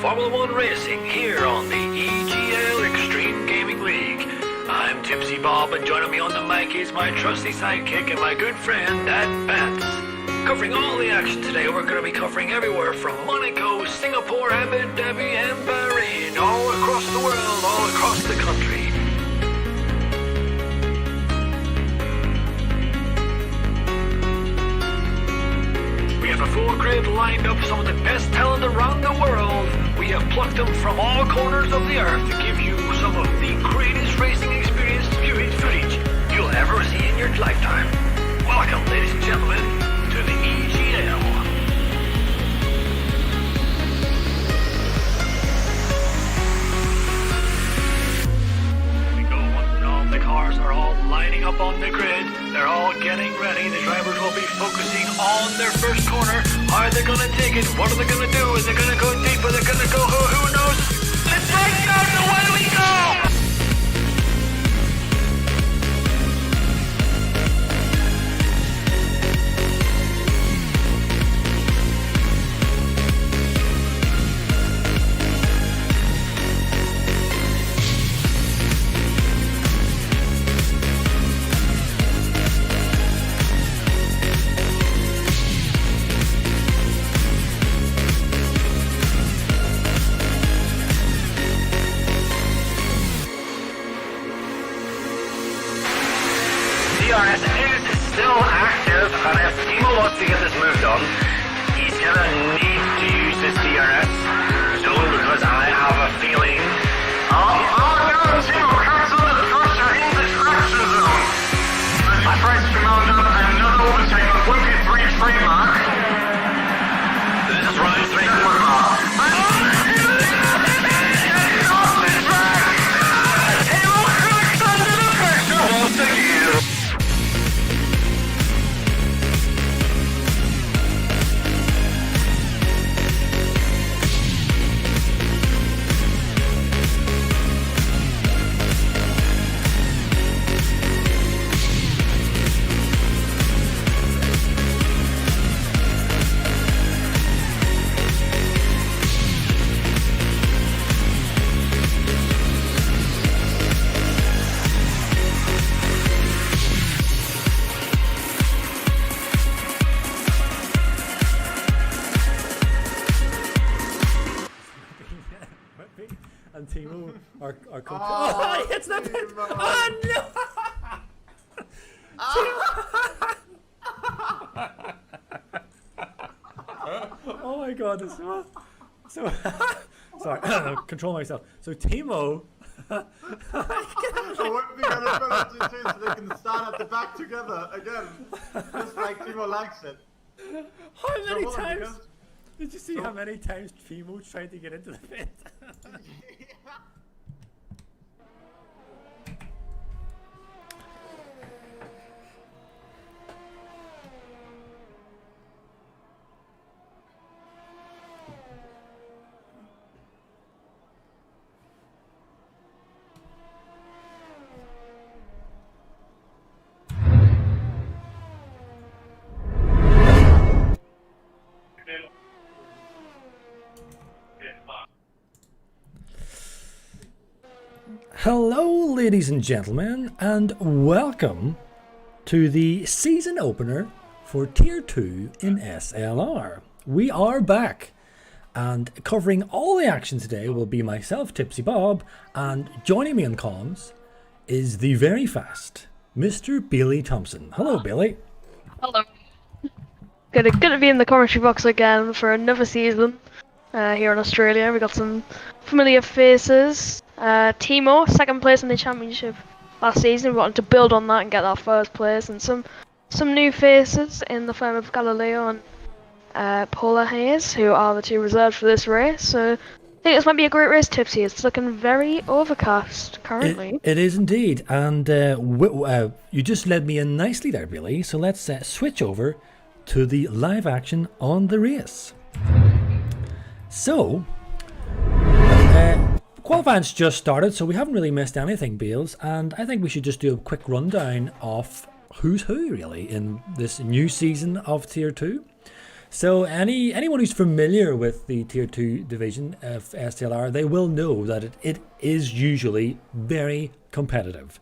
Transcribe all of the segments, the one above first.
Formula 1 racing here on the EGL Extreme Gaming League. I'm Tipsy Bob, and joining me on the mic is my trusty sidekick and my good friend, Dad Pants. Covering all the action today, we're going to be covering everywhere from Monaco, Singapore, Abu Dhabi, and Bahrain, all across the world, all across the country. We have a full grid lined up, some of the best talent around the world. We have plucked them from all corners of the earth to give you some of the greatest racing experience footage you'll ever see in your lifetime. Welcome, ladies and gentlemen, to the EGL. We go once and all the cars are all lining up on the grid. They're all getting ready. The drivers will be focusing on their first corner. Are they going to take it? What are they going to do? Is it going to go deep? Are they going to go? Who knows? Let's break down the way we go! DRS is still active, and if Timo wants to get this moved on, he's gonna need to use this DRS zone because I have a feeling. Oh no, Timo, cancel it first, you're in the traction zone. My first command up and another overtake on 23 frame mark. This is round 3. And Timo are oh, it's not pit. Oh no! Oh my god, this so sorry, control myself. So Timo I wouldn't be getting penalty too, so they can stand at the back together again, just like Timo likes it. how many hold on, times because- did you see how many times Timo tried to get into the pit? Hello, ladies and gentlemen, and welcome to the season opener for Tier 2 in SLR. We are back, and covering all the action today will be myself, Tipsy Bob, and joining me on comms is the very fast Mr. Billy Thompson. Hello, Billy. Hello. Good to be in the commentary box again for another season here in Australia. We got some familiar faces. Timo, second place in the championship last season. We wanted to build on that and get that first place, and some new faces in the form of Galileo and Polar Hayes, who are the two reserved for this race. So I think this might be a great race, Tipsy. It's looking very overcast currently. It is indeed, and you just led me in nicely there, Billy. So let's switch over to the live action on the race. So, qualifying's just started, so we haven't really missed anything, Bales, and I think we should just do a quick rundown of who's who, really, in this new season of Tier 2. So anyone who's familiar with the Tier 2 division of SLR, they will know that it is usually very competitive.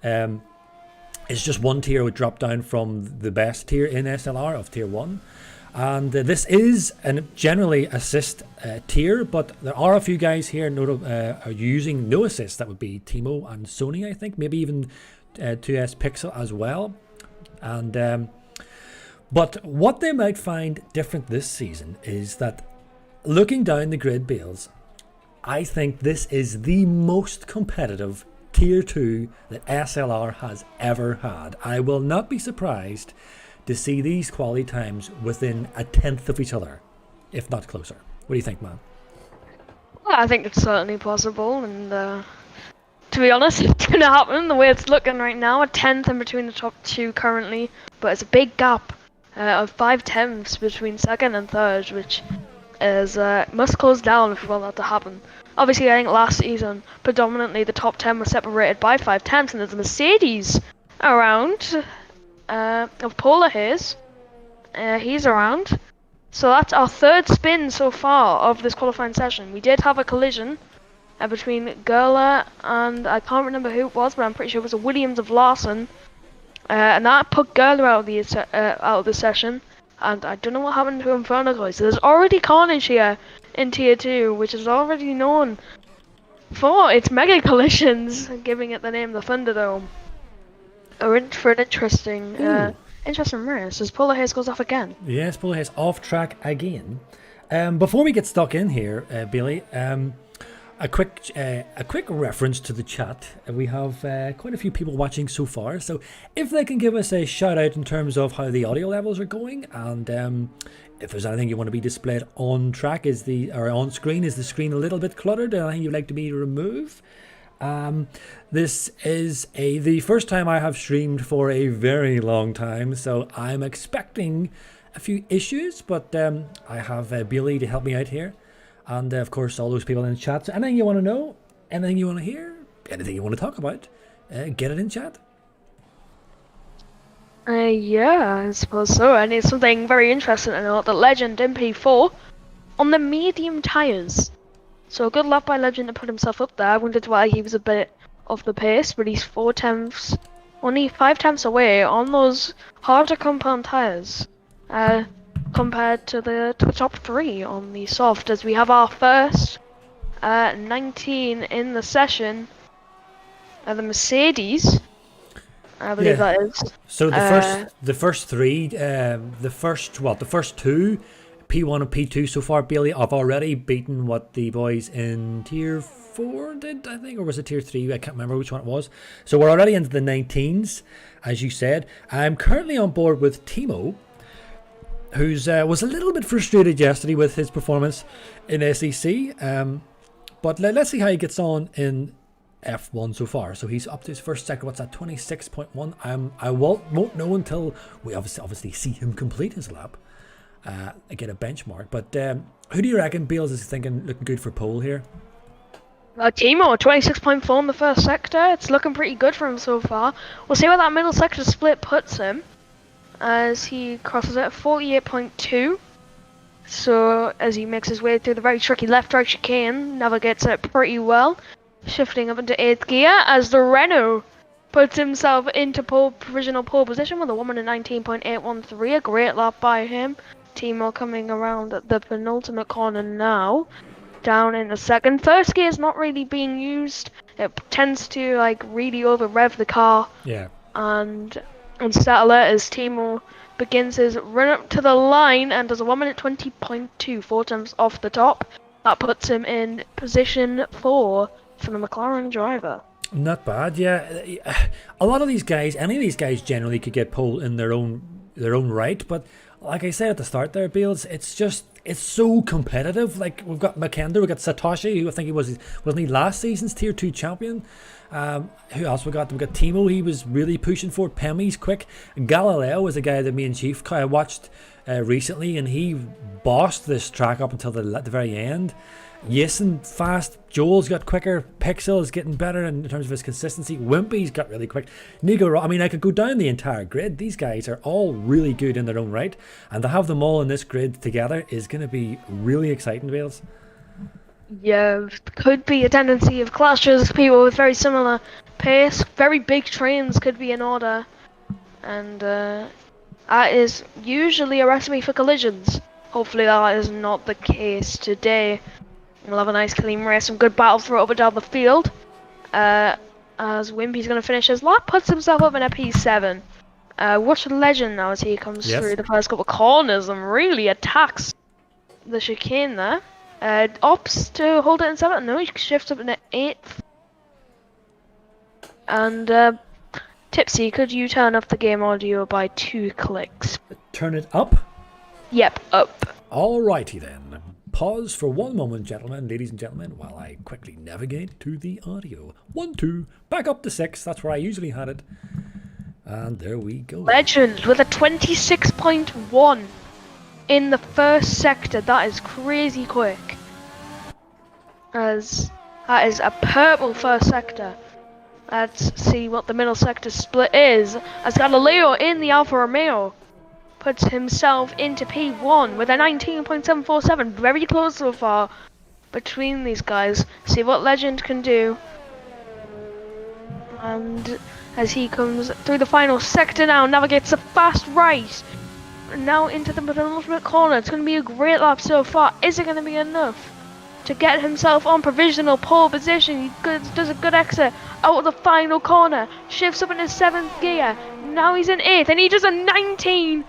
It's just one tier would drop down from the best tier in SLR of Tier 1. And this is generally assist tier, but there are a few guys here are using no assist. That would be Timo and Sony, I think, maybe even 2S Pixel as well. And but what they might find different this season is that looking down the grid, Bales, I think this is the most competitive Tier 2 that SLR has ever had. I will not be surprised to see these quality times within a tenth of each other, if not closer. What do you think, man? Well, I think it's certainly possible, and to be honest, it's going to happen the way it's looking right now. A tenth in between the top two currently, but it's a big gap of 5 tenths between second and third, which is must close down if we want that to happen. Obviously, I think last season, predominantly the top 10 was separated by 5 tenths, and there's a Mercedes around of Polar Haze. He's around. So that's our third spin so far of this qualifying session. We did have a collision between Gerla and I can't remember who it was, but I'm pretty sure it was a Williams of Larson. And that put Gerla out of the session. And I don't know what happened to Inferno Guys. So there's already carnage here in Tier 2, which is already known for its mega collisions, giving it the name the Thunderdome. For an interesting race as Polar Haze goes off again. Yes, Polar Haze off track again. Before we get stuck in here, Bailey, a quick reference to the chat. We have quite a few people watching so far, so if they can give us a shout out in terms of how the audio levels are going, and if there's anything you want to be displayed on track, or on screen, is the screen a little bit cluttered? Anything you'd like to be remove? This is the first time I have streamed for a very long time, so I'm expecting a few issues, but I have Billy to help me out here, and of course all those people in the chat. So anything you want to know, anything you want to hear, anything you want to talk about, get it in chat. Yeah, I suppose so. And it's something very interesting to note that Legend in P4 on the medium tyres. So good luck by Legend to put himself up there. I wondered why he was a bit off the pace, but he's 4 tenths, only 5 tenths away on those harder compound tyres, compared to the top 3 on the soft. As we have our first 19 in the session, the Mercedes, I believe that is. So the first 3, the first 2. P1 and P2 so far, Bailey, have already beaten what the boys in Tier 4 did, I think, or was it Tier 3? I can't remember which one it was. So we're already into the 19s, as you said. I'm currently on board with Timo, who's was a little bit frustrated yesterday with his performance in SEC, but let's see how he gets on in F1 so far. So he's up to his first sector. What's that? 26.1. I won't know until we obviously see him complete his lap. Get a benchmark, but who do you reckon Beals is thinking looking good for pole here? Timo, 26.4 in the first sector. It's looking pretty good for him so far. We'll see where that middle sector split puts him as he crosses it at 48.2. So as he makes his way through the very tricky left-right chicane, navigates it pretty well, shifting up into 8th gear as the Renault puts himself into provisional pole position with a 1:19.813. A great lap by him. Timo coming around at the penultimate corner now, down in the second. First gear is not really being used. It tends to really over rev the car. Yeah. And settle it as Timo begins his run up to the line and does a 1:20.2, 4 times off the top. That puts him in position 4 for the McLaren driver. Not bad, yeah. A lot of these guys, any of these guys generally could get pole in their own right, but like I said at the start there, Beals, it's so competitive. Like we've got Makenda, we've got Satoshi, who I think wasn't he last season's Tier 2 champion. Who else we got? We got Timo, he was really pushing for it. Pemi's quick. Galileo was a guy that me and Chief watched recently, and he bossed this track up until the very end. Jason fast, Joel's got quicker, Pixel is getting better in terms of his consistency, Wimpy's got really quick, Nico, I mean, I could go down the entire grid. These guys are all really good in their own right, and to have them all in this grid together is going to be really exciting, Bales. Yeah, could be a tendency of clashes, people with very similar pace, very big trains could be in order, and that is usually a recipe for collisions. Hopefully that is not the case today. We'll have a nice clean race, some good battle through up and down the field. As Wimpy's going to finish his lap, puts himself up in a P7. Watch Legend now as he comes through the first couple of corners and really attacks the chicane there. Opts to hold it in 7th, no, he shifts up in the 8th. And Tipsy, could you turn up the game audio by 2 clicks? Turn it up? Yep, up. Alrighty then. Pause for one moment, gentlemen, ladies and gentlemen, while I quickly navigate to the audio. 1, 2, back up to 6, that's where I usually had it. And there we go. Legend with a 26.1 in the first sector. That is crazy quick. As that is a purple first sector. Let's see what the middle sector split is. As Galileo in the Alfa Romeo puts himself into P1 with a 19.747. Very close so far between these guys. See what Legend can do. And as he comes through the final sector now, navigates a fast right. Now into the penultimate corner. It's going to be a great lap so far. Is it going to be enough to get himself on provisional pole position? He does a good exit out of the final corner. Shifts up in his 7th gear. Now he's in 8th and he does a 19.3.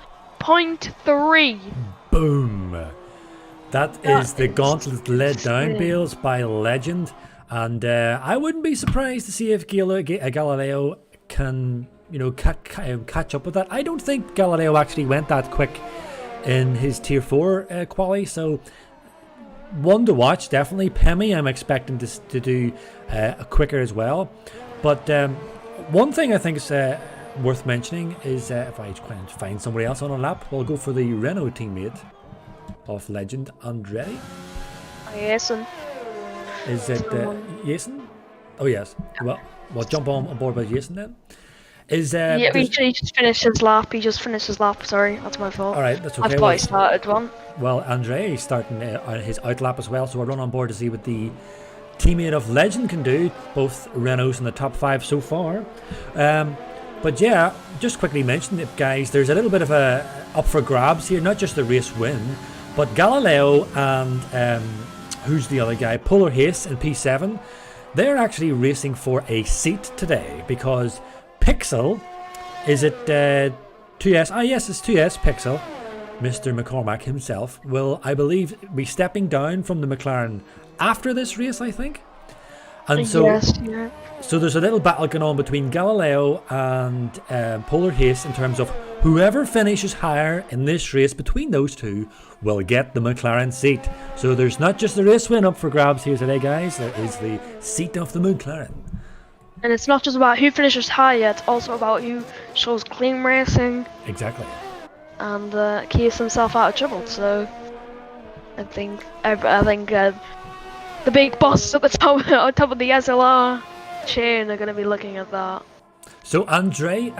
Boom. That is the gauntlet led down, Bales, by Legend. And I wouldn't be surprised to see if Galileo can, catch up with that. I don't think Galileo actually went that quick in his Tier 4 quali, so one to watch, definitely. Pemi, I'm expecting to do quicker as well. But one thing I think is worth mentioning is if I can find somebody else on a lap, we'll go for the Renault teammate of Legend, Andretti. Jason. Is it Jason? Oh yes. Well, we'll jump on board with Jason then. Is yeah, he just finished his lap. Sorry, that's my fault. All right, that's okay. I thought he started one. Well, Andre is starting his out lap as well, so we'll run on board to see what the teammate of Legend can do. Both Renaults in the top 5 so far. But yeah, just quickly mention it, guys. There's a little bit of a up for grabs here. Not just the race win, but Galileo and who's the other guy? Polar Haste in P7. They're actually racing for a seat today because Pixel, is it 2S? Ah, yes, it's 2S Pixel. Mr. McCormack himself will, I believe, be stepping down from the McLaren after this race, I think. And so, yes, yeah. So there's a little battle going on between Galileo and Polar Haste in terms of whoever finishes higher in this race between those two will get the McLaren seat. So there's not just the race win up for grabs here today, guys. There is the seat of the McLaren. And it's not just about who finishes higher, it's also about who shows clean racing. Exactly. And keeps himself out of trouble. So I think the big bosses at the top, on top of the SLR chain are going to be looking at that. So what is that?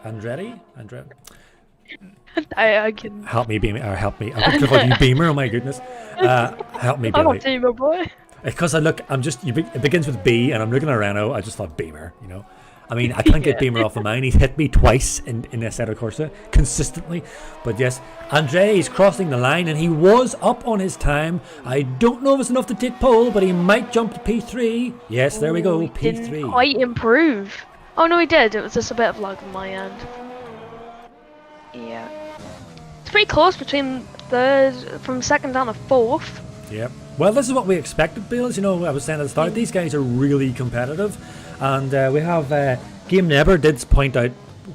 Andretti? I can help me, Beamer. Or help me. I'm going to call you Beamer. Oh my goodness. Help me, Billy. I'm not Beamer, boy. Because it begins with B, and I'm looking at Renault. I just thought Beamer. I mean, I can't get Beamer off of mine. He's hit me twice in Assetto Corsa consistently. But yes, Andre is crossing the line, and he was up on his time. I don't know if it's enough to take pole, but he might jump to P3. Yes, there we go, He P3. didn't quite improve. Oh no, he did. It was just a bit of lag on my end. Yeah, it's pretty close between from 2nd down to 4th. Yep. Well, this is what we expected, Bills. I was saying at the start, these guys are really competitive. And we have Game Never did point out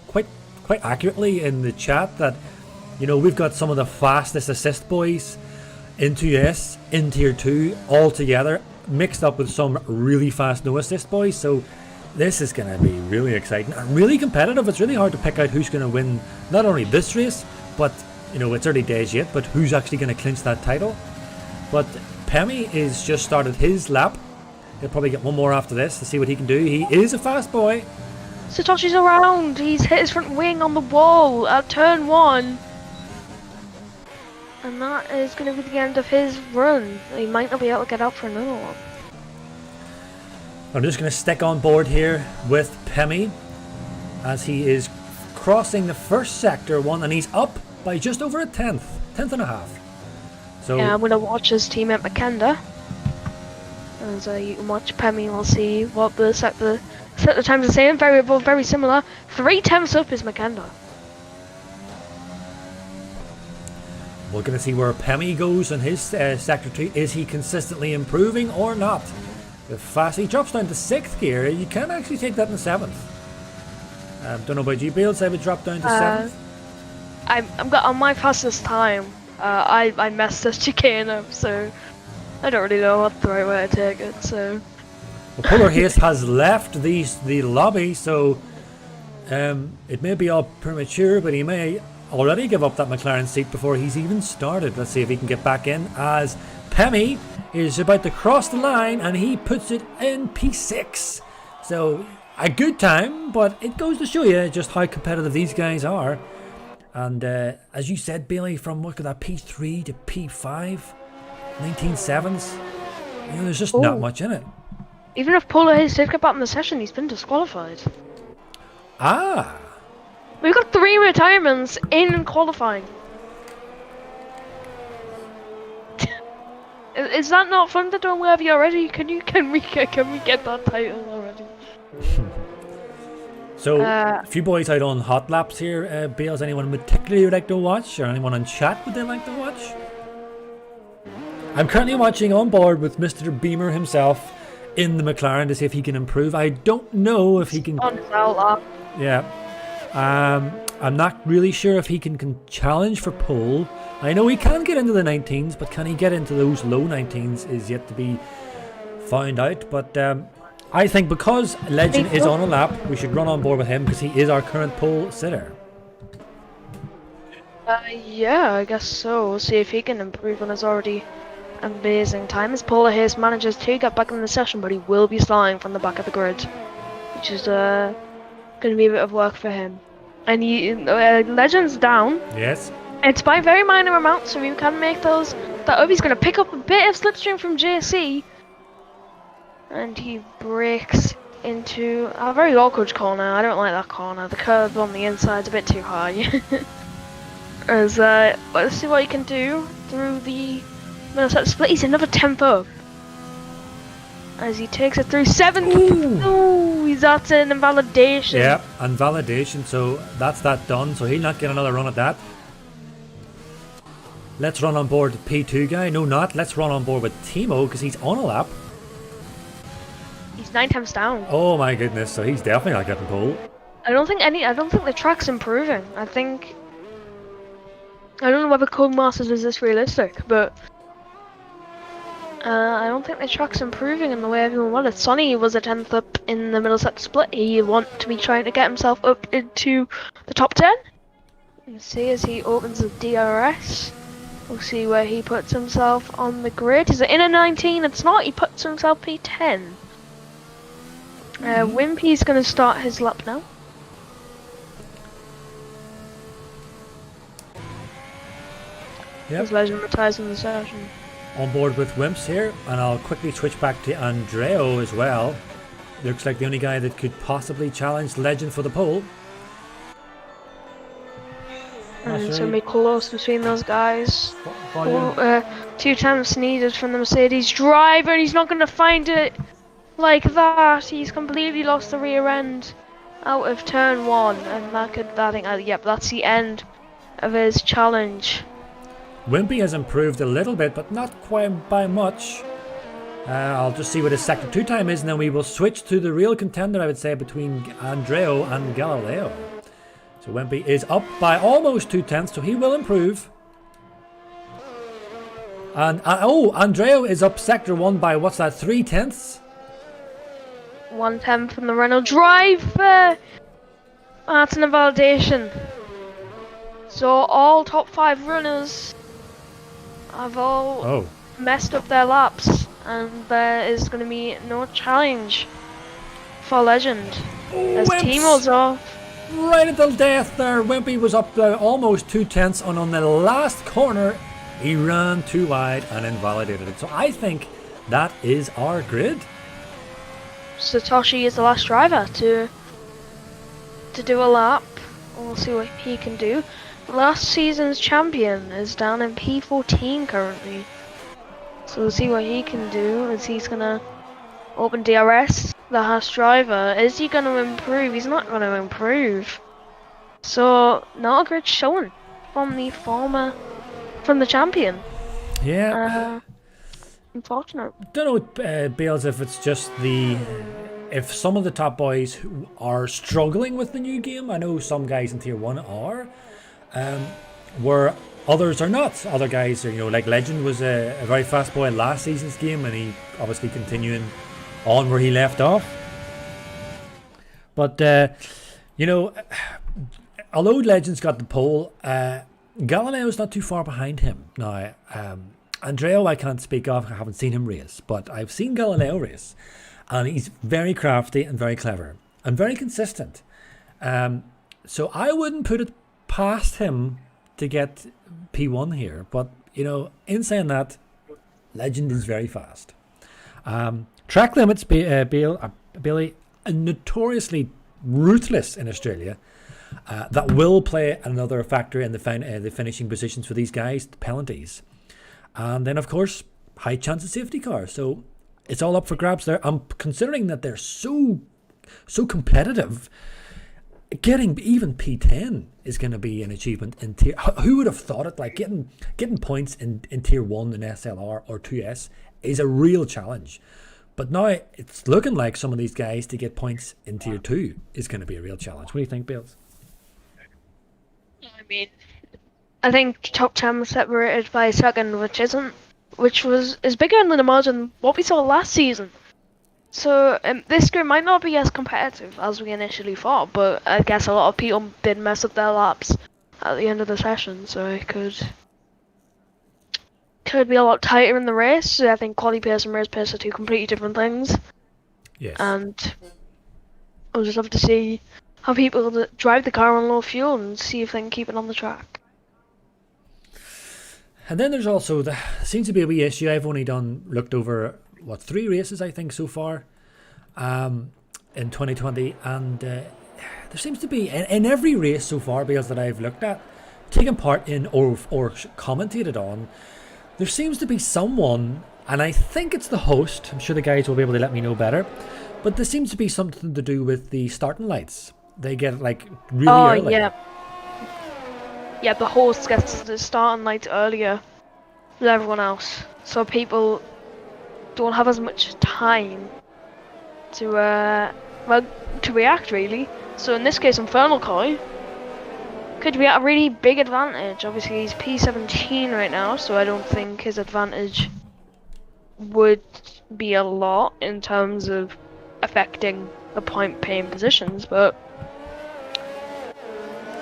quite accurately in the chat that we've got some of the fastest assist boys in 2S, in Tier 2 all together, mixed up with some really fast no assist boys. So this is going to be really exciting and really competitive. It's really hard to pick out who's going to win not only this race, but it's early days yet, but who's actually going to clinch that title. But Pemi is just started his lap. He'll probably get one more after this to see what he can do. He is a fast boy. Satoshi's around. He's hit his front wing on the wall at turn 1. And that is going to be the end of his run. He might not be able to get out for another one. I'm just going to stick on board here with Pemi as he is crossing the first sector 1, and he's up by just over a tenth and a half. So Yeah, I'm going to watch his teammate Makenda. As you can watch Pemi, we'll see what the sector times are saying. Very similar. 3/10 up is Makenda. we're going to see where Pemi goes in his sector 2. Is he consistently improving or not? If fast he drops down to 6th gear, you can actually take that in 7th. Don't know about you, Beals. I would drop down to 7th. I'm got on my fastest time. I messed this chicane, so I don't really know what the right way to take it. So Well, Polar Haste has left the lobby, so it may be all premature, but he may already give up that McLaren seat before he's even started. Let's see if he can get back in as Pemi is about to cross the line and he puts it in P6. So a good time, but it goes to show you just how competitive these guys are. And as you said, Bailey, from look at that P3 to P5, 19.7s, you know, there's just not much in it. even if Polar Haze did get back in the session, he's been disqualified. Ah, We've got 3 retirements in qualifying. Is that not fun to do wherever you're already? Can we get that title already? so a few boys out on hot laps here. Bales, anyone in particular you'd like to watch, or anyone on chat would they like to watch? I'm currently watching on board with Mr. Beamer himself in the McLaren to see if he can improve. I don't know if he can. On his outlap. Yeah. I'm not really sure if he can challenge for pole. I know he can get into the 19s, but can he get into those low 19s is yet to be found out. But I think because Legend is on a lap, we should run on board with him because he is our current pole sitter. Yeah, I guess so. We'll see if he can improve on his already amazing time. As Polar Haze manages to get back in the session, but he will be flying from the back of the grid, which is going to be a bit of work for him. And Legend's down. Yes. It's by a very minor amount, so you can make those. That Obi's going to pick up a bit of slipstream from JC. And he brakes into a very awkward corner. I don't like that corner. The curve on the inside's a bit too high. As let's see what he can do through the middle set split. He's another 10th up. As he takes it through 7th. Ooh, that's an invalidation. Yeah, invalidation. So that's that done. So he'll not get another run at that. Let's run on board the P2 guy. No, not. Let's run on board with Timo because he's on a lap. He's 9 times down. Oh my goodness! So he's definitely not getting pole. I don't think the track's improving. I don't know whether Codemasters is this realistic, but I don't think the track's improving in the way everyone wanted. Sonny was a 10th up in the middle set split. He want to be trying to get himself up into the top 10. Let's see as he opens the DRS. We'll see where he puts himself on the grid. Is it in a 19? It's not. He puts himself P10. Wimpy's going to start his lap now. Yep. His Legend retires in the session. On board with Wimps here, and I'll quickly switch back to Andreo as well. Looks like the only guy that could possibly challenge Legend for the pole. And it's going to be close between those guys. 2 attempts needed from the Mercedes driver, and he's not going to find it like that. He's completely lost the rear end out of turn 1, and yep, that's the end of his challenge. Wimpy has improved a little bit, but not quite by much. I'll just see what his sector 2 time is, and then we will switch to the real contender, I would say, between Andreo and Galileo. So Wimpy is up by almost 2 tenths, so he will improve. And Andreo is up sector 1 by what's that, 3 tenths? 1/10 from the Renault driver. That's an invalidation. So all top 5 runners have all messed up their laps, and there is going to be no challenge for Legend. As Timo's off. Right until death there. Wimpy was up there almost 2 tenths, and on the last corner, he ran too wide and invalidated it. So I think that is our grid. Satoshi is the last driver to do a lap. We'll see what he can do. Last season's champion is down in P14 currently. So we'll see what he can do as he's gonna open DRS. The last driver, is he gonna improve? He's not gonna improve. So not a grid showing from the champion. Yeah. Unfortunate. Don't know, Bales, if it's just if some of the top boys who are struggling with the new game. I know some guys in Tier 1 are, where others are not. Other guys are, like Legend was a very fast boy in last season's game, and he obviously continuing on where he left off. But, although Legend's got the pole, Galileo's not too far behind him. Now, Andreo I can't speak of, I haven't seen him race, but I've seen Galileo race, and he's very crafty and very clever and very consistent. So I wouldn't put it past him to get P1 here, but in saying that, Legend is very fast. Track limits, Billy, are notoriously ruthless in Australia. That will play another factor in the finishing positions for these guys, the penalties. And then, of course, high chance of safety car. So it's all up for grabs there. I'm considering that they're so competitive. Getting even P10 is going to be an achievement in Tier. Who would have thought it? Like getting points in Tier 1 in SLR or 2S is a real challenge. But now it's looking like some of these guys to get points in Tier 2 is going to be a real challenge. What do you think, Bales? I think top 10 was separated by a second, which is bigger than the margin what we saw last season. So this grid might not be as competitive as we initially thought, but I guess a lot of people did mess up their laps at the end of the session, so it could be a lot tighter in the race. I think quality pace and race pace are two completely different things. Yes. And I'll just have to see how people that drive the car on low fuel and see if they can keep it on the track. And then there's also seems to be a wee issue. I've only looked over 3 races I think so far in 2020, and there seems to be in every race so far, because that I've looked at, taken part in or commentated on, there seems to be someone, and I think it's the host. I'm sure the guys will be able to let me know better, but there seems to be something to do with the starting lights. They get really early. Yeah, the host gets the starting lights earlier than everyone else, so people don't have as much time to react really. So in this case, Infernal Koi could be at a really big advantage. Obviously he's P17 right now, so I don't think his advantage would be a lot in terms of affecting the point paying positions, but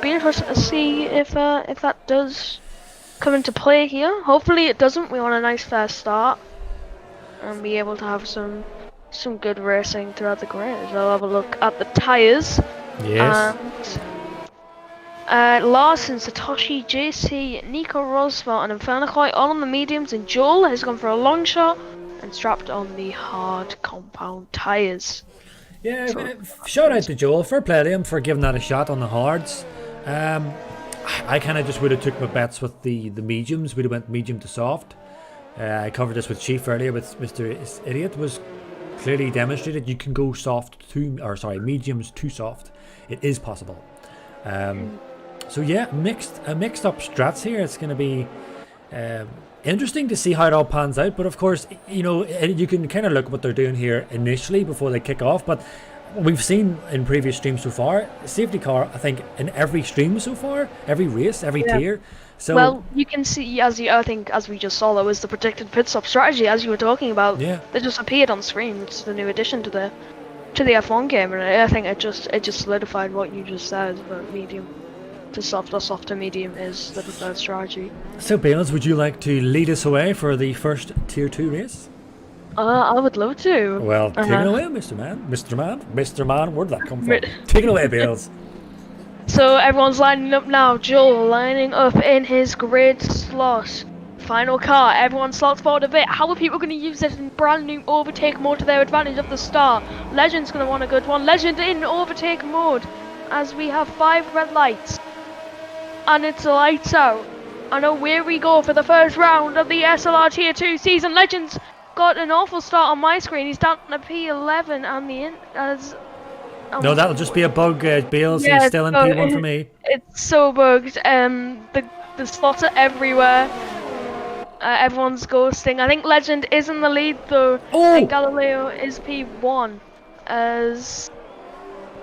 be interested to see if that does come into play here. Hopefully it doesn't. We want a nice fast start and be able to have some good racing throughout the grid. I'll have a look at the tyres. Yes. And Larson, Satoshi, JC, Nico Roswell and Infernakoi all on the mediums, and Joel has gone for a long shot and strapped on the hard compound tyres. Yeah, shout out to Joel. Fair play to him for giving that a shot on the hards. I kind of just would have took my bets with the mediums. We'd have went medium to soft. I covered this with Chief earlier, with Mr. Idiot. Was clearly demonstrated you can go mediums to soft. It is possible. So yeah, mixed up strats here. It's going to be interesting to see how it all pans out. But of course, you can kind of look at what they're doing here initially before they kick off. But we've seen in previous streams so far, safety car, I think, in every stream so far, every race, every tier. So, well, you can see, as we just saw, that was the predicted pit stop strategy, as you were talking about. Yeah. They just appeared on screen. It's the new addition to the F1 game, and I think it just solidified what you just said about medium. to soft or soft to medium is the preferred strategy. So, Bales, would you like to lead us away for the first Tier 2 race? I would love to. Well, take it away, Mr. Man. Mr. Man, where'd that come from? Take it away, Bales. So everyone's lining up now. Joel lining up in his grid slot. Final car. Everyone slots forward a bit. How are people going to use this in brand new overtake mode to their advantage at the start? Legend's going to want a good one. Legend in overtake mode as we have 5 red lights. And it's lights out. And away we go for the first round of the SLR Tier 2 season. Legend's got an awful start on my screen. He's down to P11 and No, that'll just be a bug, Bales. Yeah, He's still in P1 for me. It's so bugged. The slots are everywhere. Everyone's ghosting. I think Legend is in the lead though. Oh! And Galileo is P1. As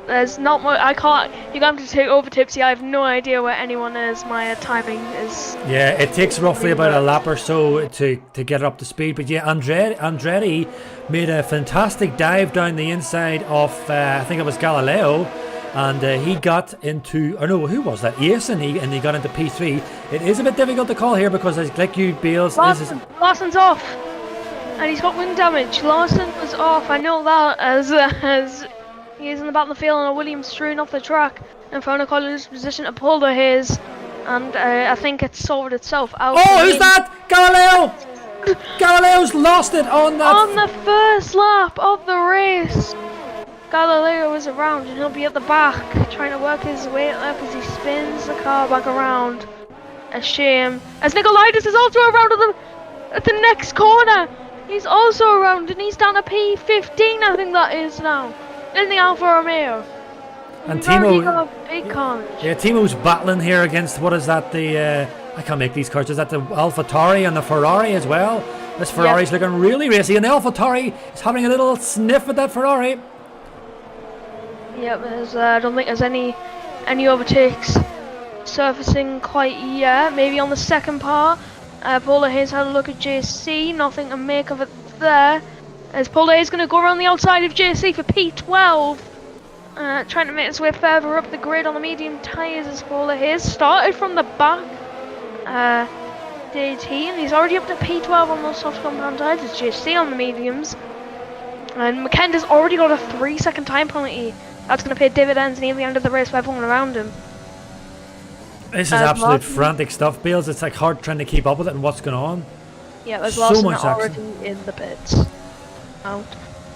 there's not much. I can't. You're going to have to take over tips. Yeah, I have no idea where anyone is. My timing is. Yeah, it takes roughly about a lap or so to get up to speed. But yeah, Andretti made a fantastic dive down the inside of I think it was Galileo, and he got into. Or no, who was that? Jason. And he got into P3. It is a bit difficult to call here because, like you, Bales, Larsen's off, and he's got wind damage. Larsen was off. I know that as he is in the battlefield and a Williams strewn off the track. And Fonacoil in his position to pull the his, and I think it's sorted itself out. Oh, who's that? Galileo! Galileo's lost it on that. On the first lap of the race. Galileo is around and he'll be at the back trying to work his way up as he spins the car back around. A shame. As Nicolaitis is also around at the next corner. He's also around and he's down to P15, I think that is now. In the Alfa Romeo. And Timo, big carnage. Yeah, Timo's battling here against, what is that, I can't make these cars, is that the AlphaTauri and the Ferrari as well? This Ferrari's looking really racy, and the AlphaTauri is having a little sniff at that Ferrari. Yep, I don't think there's any overtakes surfacing quite yet. Maybe on the second part. Paula Hayes had a look at JC, nothing to make of it there. As Paula Hayes going to go around the outside of JC for P12. Trying to make his way further up the grid on the medium tyres as Paula Hayes started from the back. DT, and he's already up to P12 on those soft compound tyres as JC on the mediums. And McKenda's already got a 3-second time penalty. That's going to pay dividends near the end of the race for everyone around him. This is absolute frantic stuff, Bales. It's like hard trying to keep up with it and what's going on. Yeah, there's so Larsen already in the pits. Out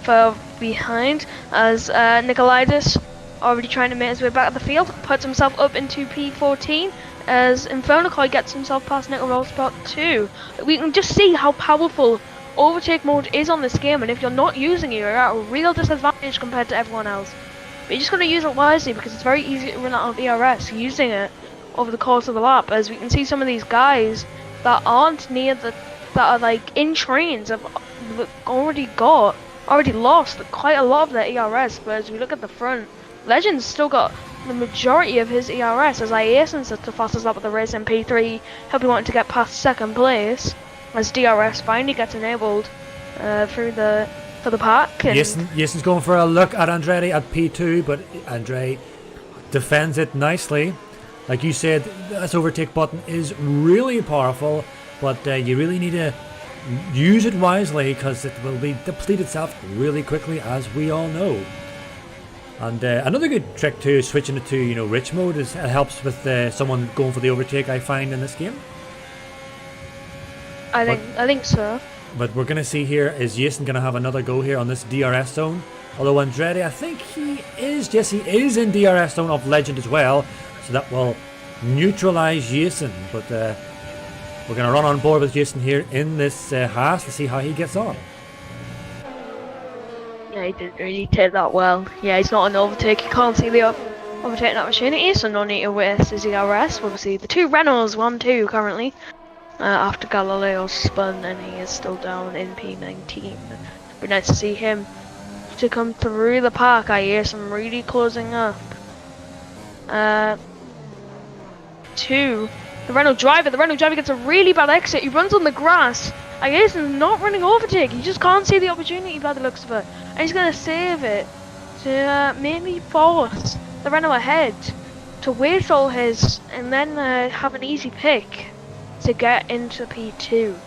far behind as Nicolaitis already trying to make his way back to the field, puts himself up into P14 as Infernocoy gets himself past Nico Rosebot too. We can just see how powerful overtake mode is on this game, and if you're not using it, you're at a real disadvantage compared to everyone else. But you're just going to use it wisely because it's very easy to run out of ERS using it over the course of the lap, as we can see some of these guys that aren't near that are like in trains have already lost quite a lot of their ERS. But as we look at the front, Legend's still got the majority of his ERS, as Iasen's at the fastest lap of the race in P3. He'll be wanting to get past second place as DRS finally gets enabled for the pack. Iasen's going for a look at Andretti at P2, but Andre defends it nicely. Like you said, this overtake button is really powerful, but you really need to use it wisely because it will deplete itself really quickly, as we all know. And another good trick too is switching it to rich mode. It helps with someone going for the overtake, I find, in this game. I think so. But we're going to see here, is Jason going to have another go here on this DRS zone? Although Andretti, I think he is in DRS zone of Legend as well, so that will neutralize Jason. But we're going to run on board with Jason here in this Haas to see how he gets on. Yeah, he didn't really take that well. Yeah, he's not an overtake. You can't see the overtaking opportunity, so no need to waste his ERS. We'll see the two Renaults 1-2 currently. After Galileo spun, and he is still down in P19. It'd be nice to see him to come through the pack. I hear some really closing up. Two. The Renault driver gets a really bad exit. He runs on the grass. I guess he's not running overtake. He just can't see the opportunity by the looks of it. And he's going to save it to maybe force the Renault ahead to waste all his and then have an easy pick to get into P2.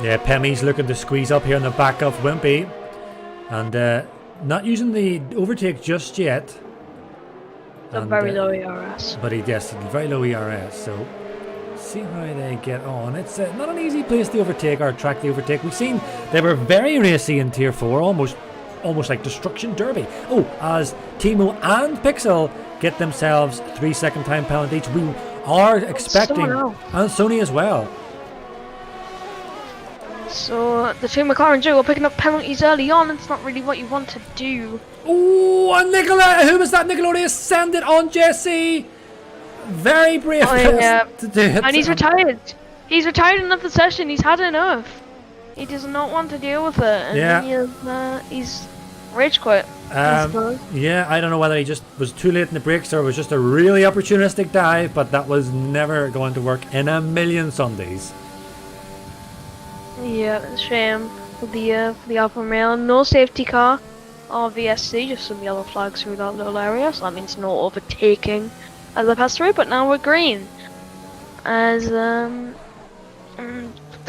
Yeah, Pemi's looking to squeeze up here on the back of Wimpy. And not using the overtake just yet. A very low ERS. But yes, very low ERS, so see how they get on. It's not an easy place to overtake or track the overtake. We've seen they were very racy in Tier 4, almost like Destruction Derby. Oh, as Timo and Pixel get themselves 3-second time penalty each. We are expecting, and Sony as well. So the two McLaren duo are picking up penalties early on. It's not really what you want to do. Oh, and Nicola, who was that? Nickelodeon send it on Jesse. Very brave to do it. And he's retired. He's retired enough the session. He's had enough. He does not want to deal with it. And he's rage quit. Yeah, I don't know whether he just was too late in the brakes or it was just a really opportunistic dive, but that was never going to work in a million Sundays. Yeah, it's a shame for the Alfa Romeo. No safety car or VSC, just some yellow flags through that little area, so that means no overtaking as I pass through, but now we're green. As the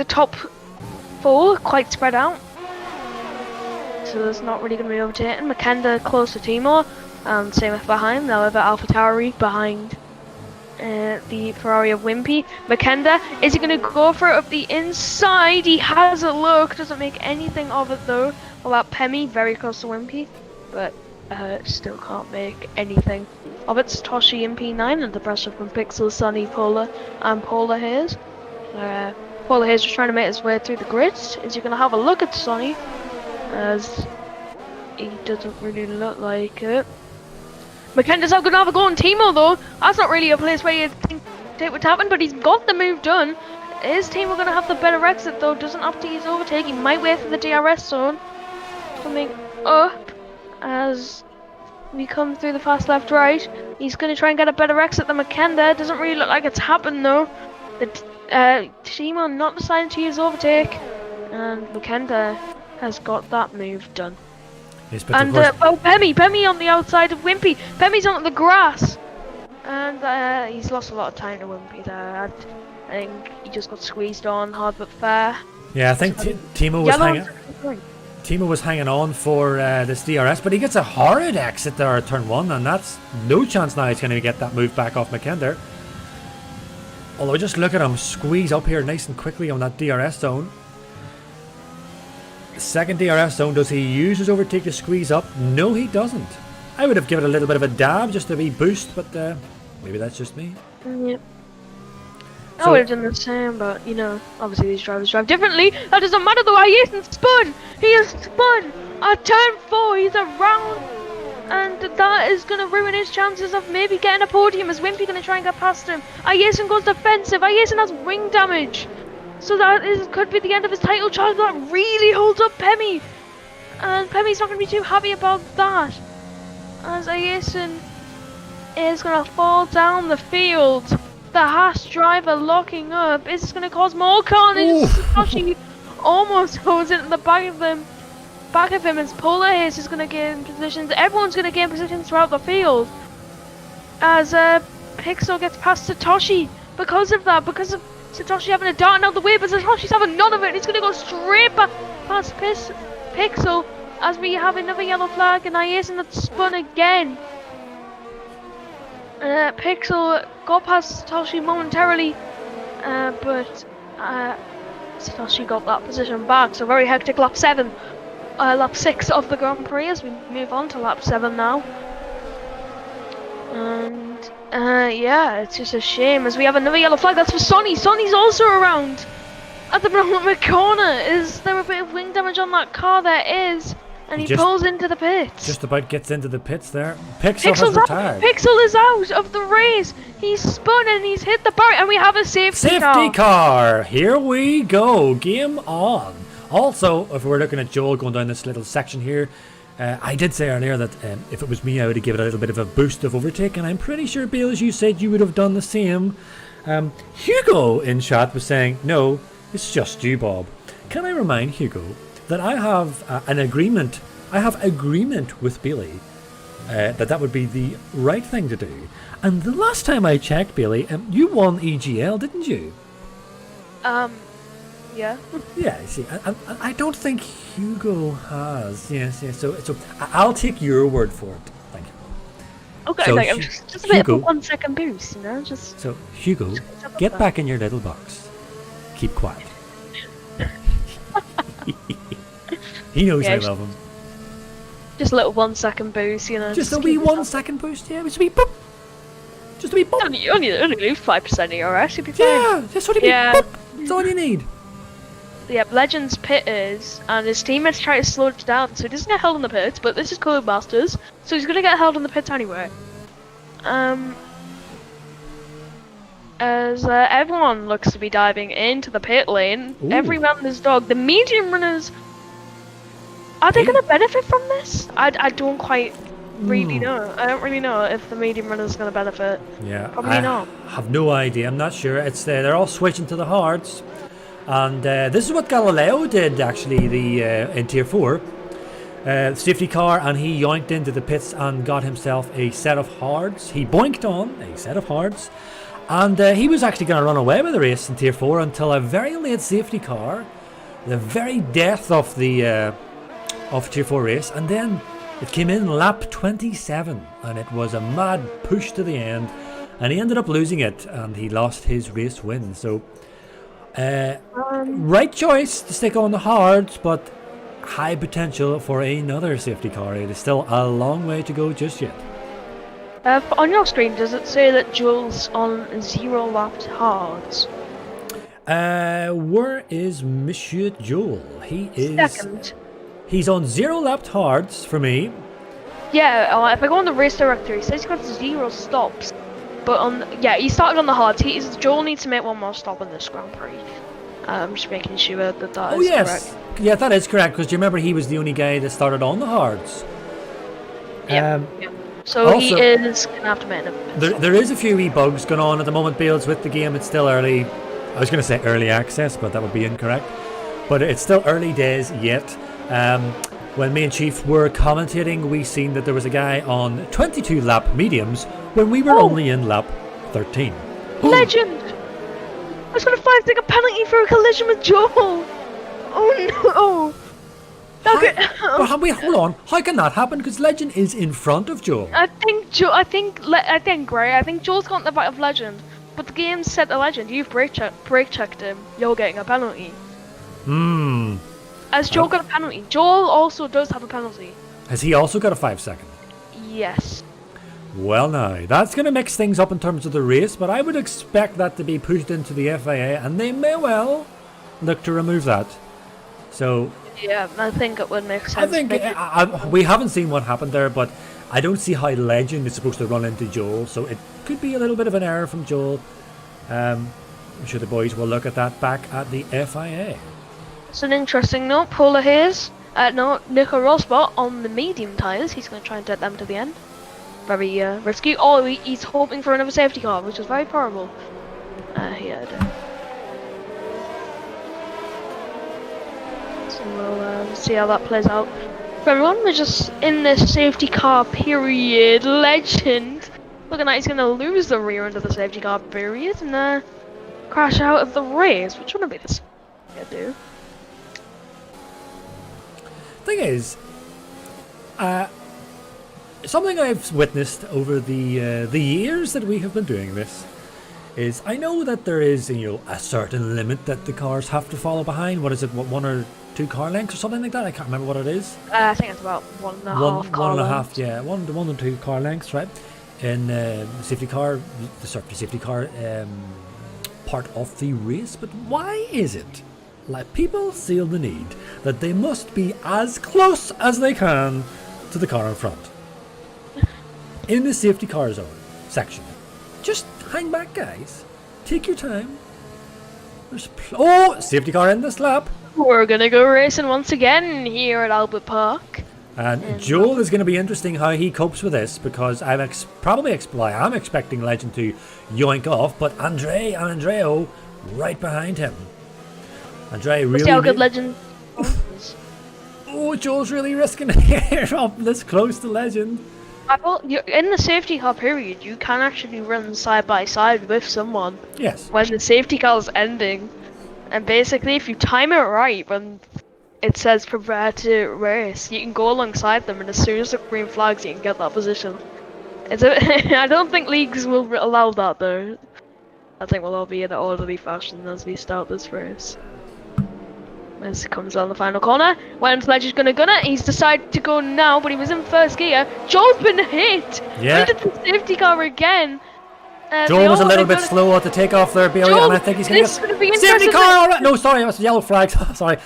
top four quite spread out, so there's not really going to be overtaking. Makenda close to Timo, and same with behind, however AlphaTauri behind the Ferrari of Wimpy. Makenda, is he going to go for it up the inside? He has a look, doesn't make anything of it though. Well, that Pemi very close to Wimpy, but still can't make anything of it. Toshi in P9 and the pressure from Pixel, Sunny, Polar and Polar Hayes. Polar Hayes just trying to make his way through the grid. Is he going to have a look at Sunny? As he doesn't really look like it. Makenda's not going to have a go on Timo though. That's not really a place where you think it would happen, but he's got the move done. Is Timo going to have the better exit though? Doesn't have to use overtake. He might wait for the DRS zone coming up as we come through the fast left right. He's going to try and get a better exit than Makenda. Doesn't really look like it's happened though. The Timo not deciding to use overtake, and Makenda has got that move done. Yes, but and Pemi on the outside of Wimpy. Pemi's on the grass, and he's lost a lot of time to Wimpy there. I think he just got squeezed on hard but fair. Yeah, I think Timo was hanging on for this DRS, but he gets a horrid exit there at turn 1, and that's no chance now he's going to get that move back off Makenda. Although just look at him squeeze up here nice and quickly on that DRS zone. Second DRS zone, does he use his overtake to squeeze up? No, he doesn't. I would have given it a little bit of a dab, just a wee boost, but maybe that's just me. Yep. I would have done the same, but you know, obviously these drivers drive differently. That doesn't matter though. Ayesen spun. He is spun at turn 4. He's around, and that is going to ruin his chances of maybe getting a podium. Is Wimpy going to try and get past him? Ayesen goes defensive. Ayesen has wing damage. So that could be the end of his title charge. That really holds up Pemi. And Pemi's not going to be too happy about that. As Ayesen is going to fall down the field. The Haas driver locking up. Is this going to cause more carnage? Satoshi almost goes into the back of him. As Polar Hayes is going to gain positions. Everyone's going to gain positions throughout the field. As Pixel gets past Satoshi. Because of that. Because of Satoshi having a dart out the way, but Satoshi's having none of it. He's going to go straight past Pixel as we have another yellow flag, and Ayesen that's spun again. Pixel got past Satoshi momentarily, but Satoshi got that position back. So very hectic lap 6 of the Grand Prix as we move on to lap 7 now. And yeah, it's just a shame as we have another yellow flag. That's for Sonny. Sonny's also around at the bottom corner. Is there a bit of wing damage on that car? There is, and he pulls into the pits. Just about gets into the pits there. Pixel's has retired. Pixel is out of the race. He's spun and he's hit the barrier, and we have a safety car. Here we go. Game on. Also, if we're looking at Joel going down this little section here, I did say earlier that if it was me, I would have given it a little bit of a boost of overtake, and I'm pretty sure, Bill, as you said, you would have done the same. Hugo in chat was saying, no, it's just you, Bob. Can I remind Hugo that I have an agreement? I have agreement with Billy that would be the right thing to do. And the last time I checked, Bailey, you won EGL, didn't you? Yeah. Yeah, see, I don't think Hugo has. Yes. So I'll take your word for it. Thank you. Okay, So like, I'm just a bit of a Hugo- 1 second boost, you know? Just. So, Hugo, get back in your little box. Keep quiet. He knows Yeah, I just- love him. Just a little 1 second boost, you know? Just a keep wee it 1 up. second boost, yeah. Just a wee boop. Just a wee boop. Only lose 5% of your RS, you'll be fine. Yeah, just sort of wee Yeah. boop. That's all you need. Yep, Legend's pit is, and his teammates try to slow it down, so he doesn't get held in the pits, but this is Codemasters, so he's gonna get held in the pits anyway. As everyone looks to be diving into the pit lane, Ooh. every man and his dog, the medium runners, are they Hey. gonna benefit from this? I don't quite really Hmm. know. I don't really know if the medium runner's gonna benefit. Yeah, Probably I not. have no idea. I'm not sure. It's they're all switching to the hards, and this is what Galileo did actually. In Tier 4, safety car, and he yoinked into the pits and got himself a set of hards. He boinked on a set of hards, and he was actually going to run away with the race in Tier 4 until a very late safety car, the very death of the Tier 4 race, and then it came in lap 27, and it was a mad push to the end, and he ended up losing it, and he lost his race win. So, right choice to stick on the hards, but high potential for another safety car. It is still a long way to go just yet. On your screen, does it say that Jules on 0 lapped hards? Where is Monsieur Joel? He is. Second. He's on 0 lapped hards for me. Yeah, if I go on the race directory, it says he's got 0 stops. But he started on the hards. Joel needs to make 1 more stop on this Grand Prix. I'm just making sure that that Oh is yes, correct. yeah, that is correct. Because do you remember he was the only guy that started on the hards? Yeah. So he also- is gonna have to make a There is a few wee bugs going on at the moment, Bales, with the game. It's still early. I was going to say early access, but that would be incorrect. But it's still early days yet. When me and Chief were commentating, we seen that there was a guy on 22 lap mediums when we were only in lap 13. Legend! I was gonna 5-second penalty for a collision with Joel! Oh no! Okay. But wait, hold on. How can that happen? Because Legend is in front of Joel. I think Gray. I think Joel's got the back of Legend, but the game said to Legend, "You've brake checked him. You're getting a penalty." Has Joel got a penalty? Joel also does have a penalty. Has he also got a 5-second? Yes. Well, now, that's going to mix things up in terms of the race, but I would expect that to be pushed into the FIA, and they may well look to remove that. So, Yeah, I think it would make sense. I think Make it- we haven't seen what happened there, but I don't see how Legend is supposed to run into Joel, so it could be a little bit of an error from Joel. I'm sure the boys will look at that back at the FIA. It's an interesting note. Polar Hayes, Nico Rosberg on the medium tyres. He's going to try and get them to the end. Very risky. Oh, he's hoping for another safety car, which is very probable. Yeah, I do. So we'll see how that plays out. For everyone, we're just in this safety car period. Legend looking like he's going to lose the rear end of the safety car period and crash out of the race, which wouldn't be this. Yeah, do. Thing is, something I've witnessed over the years that we have been doing this is I know that there is a certain limit that the cars have to follow behind. What is it? 1 or 2 car lengths or something like that? I can't remember what it is. I think it's about 1.5 car One and a lengths. half, yeah, 1 or 2 car lengths, right? In the safety car, part of the race. But why is it like people feel the need that they must be as close as they can to the car in front in the safety car zone section? Just hang back, guys. Take your time. There's safety car in this lap. We're gonna go racing once again here at Albert Park. And Joel is going to be interesting how he copes with this, because I'm expecting Legend to yoink off, but Andreo right behind him. Andre really. See how good Legend is. Oh, Joel's really risking it here up this close to Legend. In the safety car period, you can actually run side by side with someone Yes. when the safety car is ending. And basically, if you time it right, when it says prepare to race, you can go alongside them, and as soon as the green flags, you can get that position. I don't think leagues will allow that though. I think we'll all be in an orderly fashion as we start this race. As he comes on the final corner, when Sledge is gonna gun it, he's decided to go now, but he was in first gear. Joel's been hit! Yeah. Into the safety car again. Joel was a little bit slow at the takeoff there, Bailey, and I think he's going to get safety car. Already. No, sorry, it was yellow flag. Sorry.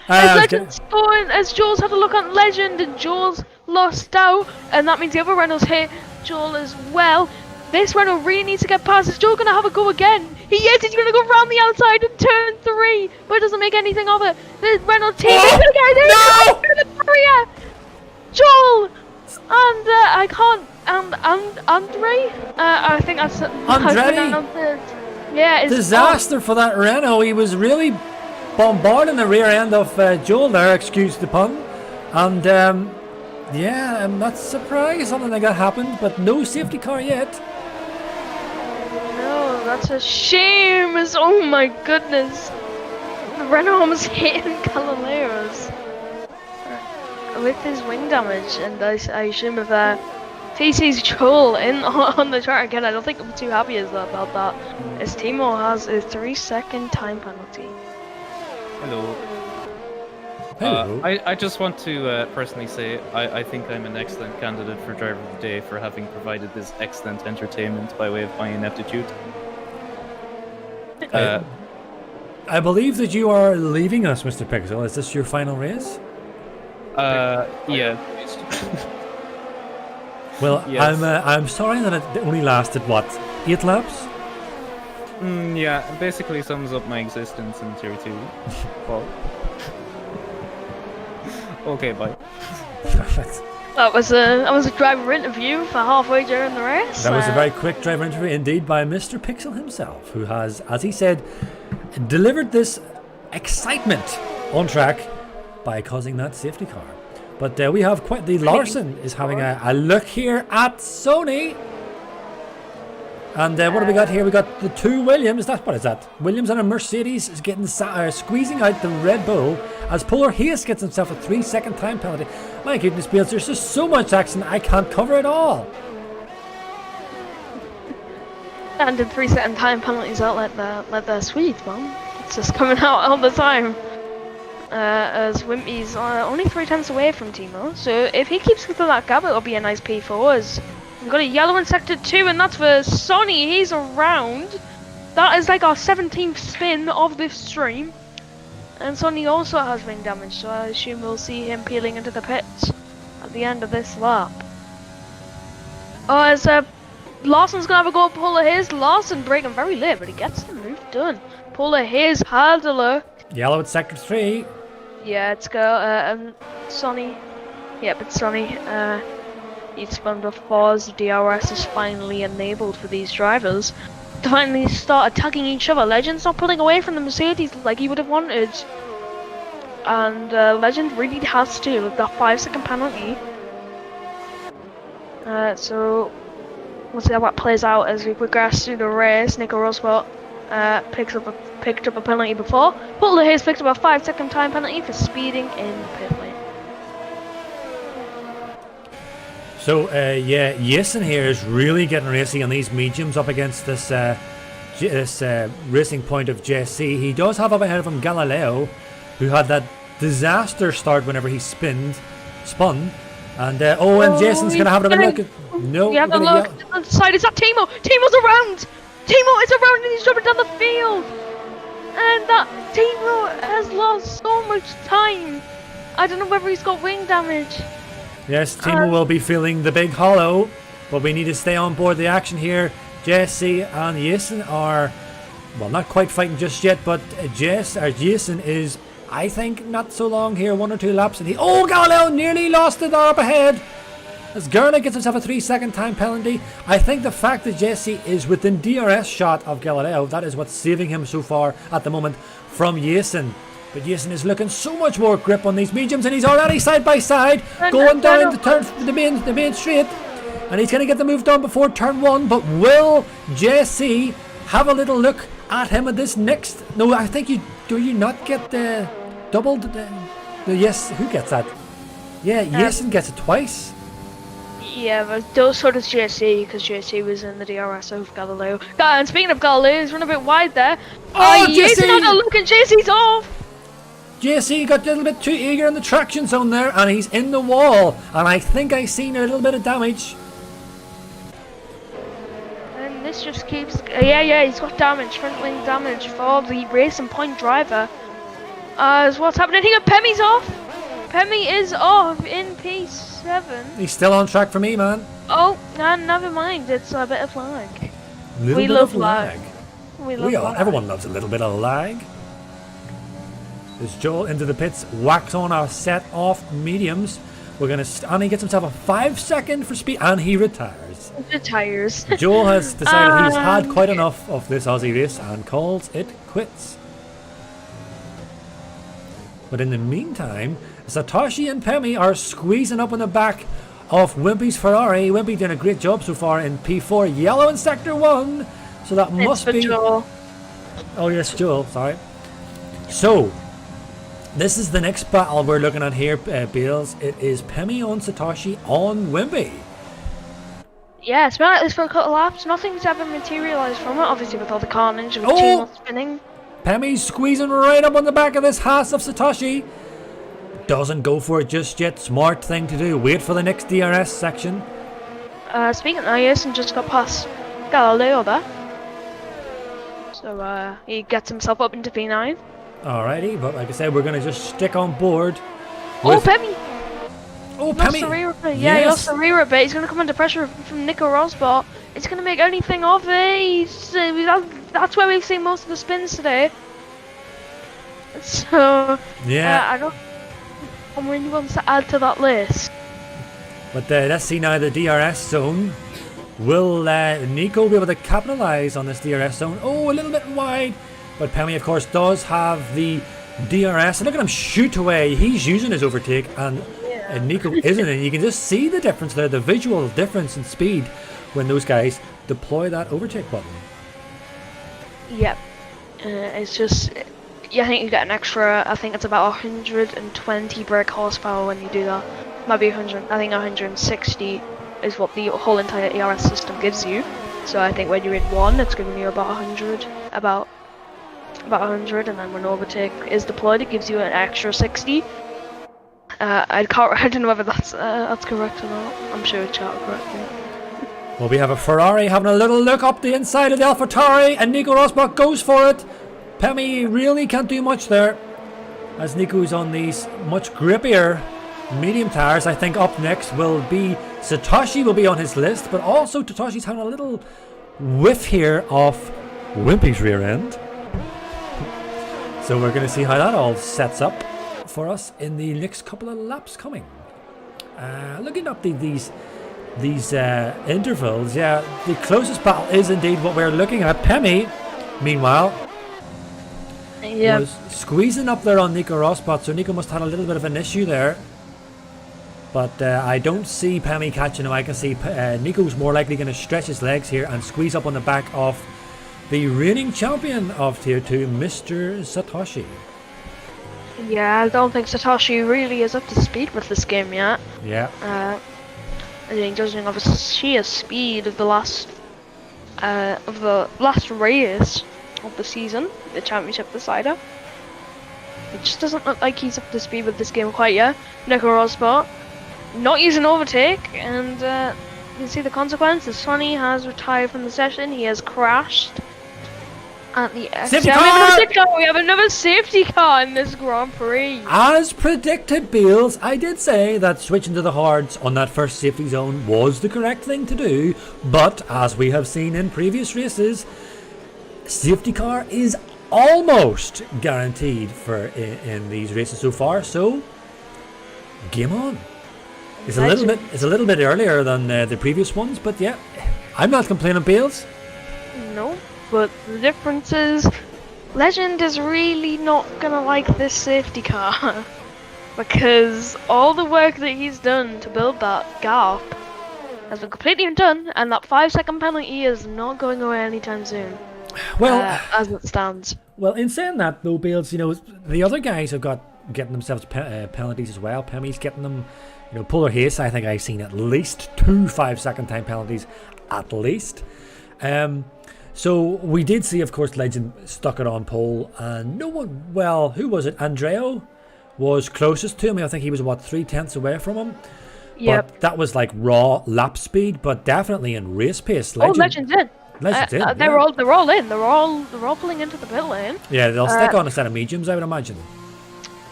As Joel's had a look on Legend, and Joel's lost out, and that means the other Renault's hit Joel as well. This Renault really needs to get past. Is Joel going to have a go again? He is. He's going to go round the outside in turn 3, but it doesn't make anything of it. The Renault team is going to get it. No! The barrier. Joel and I can't. And Andre? I think that's Andre? Yeah, disaster for that Renault. He was really bombarding the rear end of Joel there, excuse the pun. And yeah, I'm not surprised something like that happened, but no safety car yet. No, that's a shame. Oh my goodness. The Renault almost hitting Galileo's with his wing damage, and I assume if he sees Joel on the chart again, I don't think I'm too happy about that. As Timo has a 3-second time penalty. Hello. Hello. I just want to personally say I think I'm an excellent candidate for Driver of the Day for having provided this excellent entertainment by way of my ineptitude. I believe that you are leaving us, Mr. Pixel. Is this your final race? Yeah. Well, yes. I'm sorry that it only lasted, what, 8 laps? Yeah, it basically sums up my existence in Tier 2. Well. Okay, bye. Perfect. That was a driver interview for halfway during the race. That was a very quick driver interview indeed by Mr. Pixel himself, who has, as he said, delivered this excitement on track by causing that safety car. But we have quite the Larson is having a look here at Sony. And what have we got here? We got the two Williams. What is that? Williams and a Mercedes is getting squeezing out the Red Bull as Polar Hayes gets himself a 3-second time penalty. My goodness, Beals, there's just so much action I can't cover it all. And in 3-second time penalties out like they're sweet, man. It's just coming out all the time. As Wimpy's only 3 tenths away from Timo, so if he keeps within that gap, it'll be a nice P4. As we've got a yellow in sector 2, and that's for Sonny. He's around. That is like our 17th spin of this stream, and Sonny also has wing damage, so I assume we'll see him peeling into the pits at the end of this lap. As Larson's gonna have a go at Polar Hayes. Larson breaking very late, but he gets the move done. Polar Hayes had a look. Yellow at sector 3. Yeah, it's go Sonny. Yep, it's Sonny. He's spun before as the DRS is finally enabled for these drivers to finally start attacking each other. Legend's not pulling away from the Mercedes like he would have wanted, and Legend really has to with that 5-second penalty. So we'll see how that plays out as we progress through the race. Nico Rosberg picked up a penalty before. Polar Hayes picked up a 5-second time penalty for speeding in the pit lane. So yeah, Yasin here is really getting racy on these mediums up against this racing point of Jesse. He does have up ahead of him Galileo, who had that disaster start whenever he spun. And and Jason's gonna have another look. No, you have a look on the side. Is that Timo? Timo's around. Timo is around and he's jumping down the field. And that Timo has lost so much time. I don't know whether he's got wing damage. Yes, Timo will be feeling the big hollow, but we need to stay on board the action here. Jesse and Jason are, well, not quite fighting just yet, but Jason is, I think, not so long here, 1 or 2 laps, and Galileo nearly lost it up ahead. As Gerna gets himself a 3-second time penalty. I think the fact that Jesse is within DRS shot of Galileo, that is what's saving him so far at the moment from Jason. But Jason is looking so much more grip on these mediums, and he's already side by side, going down the turn, the main straight. And he's going to get the move done before turn 1, but will JC have a little look at him at this next? No, I think you... Do you not get the doubled? The yes, who gets that? Yeah, Jason gets it twice. Yeah, but so does JC, because JC was in the DRS of Galileo. And speaking of Galileo, he's run a bit wide there. Oh, Jason had a look and JC's off! JC got a little bit too eager in the traction zone there, and he's in the wall. And I think I seen a little bit of damage. And this just keeps... Yeah, he's got damage, front wing damage for the racing point driver. Is what's happening here? Pemi's off! Pemi is off in P7. He's still on track for me, man. Oh, no, never mind. It's a bit of lag. We love lag. We love lag. Everyone loves a little bit of lag. As Joel into the pits, whacks on our set off mediums. We're gonna and he gets himself a 5-second for speed, and he retires. Retires. Joel has decided he's had quite enough of this Aussie race and calls it quits. But in the meantime, Satoshi and Pemi are squeezing up on the back of Wimpy's Ferrari. Wimpy doing a great job so far in P4, yellow in sector 1. So that must be Joel. Oh yes, Joel, sorry. So this is the next battle we're looking at here, Bales. It is Pemi on Satoshi on Wimpy. Yeah, it's been like this for a couple of laps. Nothing's ever materialised from it, obviously with all the carnage and the Oh! two spinning. Pemi's squeezing right up on the back of this Haas of Satoshi. Doesn't go for it just yet. Smart thing to do. Wait for the next DRS section. Speaking of Jason just got past Galileo there. So he gets himself up into P9. Alrighty, but like I said, we're going to just stick on board. Oh, Pemi! Oh, Lost Pemi! the rear a bit. Yeah, he lost the rear a bit. He's going to come under pressure from Nico Rosberg. It's going to make anything of it. That's where we've seen most of the spins today. So, yeah, I don't really want to add to that list. But let's see now the DRS zone. Will Nico be able to capitalise on this DRS zone? Oh, a little bit wide. But Pemi, of course, does have the DRS. And look at him shoot away. He's using his overtake, and Nico isn't. And you can just see the difference there, the visual difference in speed when those guys deploy that overtake button. Yep. It's just... Yeah, I think you get an extra, I think it's about 120 brake horsepower when you do that. Maybe 100, I think 160 is what the whole entire ERS system gives you. So I think when you're in 1, it's giving you about 100, about 100, and then when overtake is deployed, it gives you an extra 60. I don't know whether that's correct or not. I'm sure it's chat correct. Well, we have a Ferrari having a little look up the inside of the AlphaTauri, and Nico Rosberg goes for it. Pemi really can't do much there, as Nico's on these much grippier medium tires. I think up next will be Satoshi will be on his list, but also Tatoshi's having a little whiff here of Wimpy's rear end. So we're going to see how that all sets up for us in the next couple of laps coming. Looking up these intervals, yeah, the closest battle is indeed what we're looking at. Pemi, meanwhile, was squeezing up there on Nico Rosberg, so Nico must have had a little bit of an issue there. But I don't see Pemi catching him. I can see Nico's more likely going to stretch his legs here and squeeze up on the back of the reigning champion of Tier 2, Mr. Satoshi. Yeah, I don't think Satoshi really is up to speed with this game yet. Yeah. I think judging off the sheer speed of the last race of the season, the championship decider, it just doesn't look like he's up to speed with this game quite yet. Nico Rosberg not using overtake, and you can see the consequences. Sonny has retired from the session. He has crashed at the safety car! We have another safety car in this Grand Prix. As predicted, Beals, I did say that switching to the hards on that first safety zone was the correct thing to do, but as we have seen in previous races, safety car is almost guaranteed for in these races so far. So game on. It's a little bit earlier than the previous ones, but yeah, I'm not complaining, Beals. No, but the difference is Legend is really not gonna like this safety car because all the work that he's done to build that gap has been completely undone, and that 5-second penalty is not going away anytime soon. Well, As it stands. well, in saying that though, Bales, you know, the other guys have got getting themselves penalties as well. Pemi's getting them, you know, Polar Haste. I think I've seen at least 2 5-second time penalties, at least. So we did see, of course, Legend stuck it on pole, and no one. Well, who was it? Andreo was closest to him. I think he was what 3/10 away from him. Yep. But that was like raw lap speed, but definitely in race pace. Legend's in. Legend's in. They're all in. They're all pulling into the pit lane. Yeah, they'll stick on a set of mediums, I would imagine.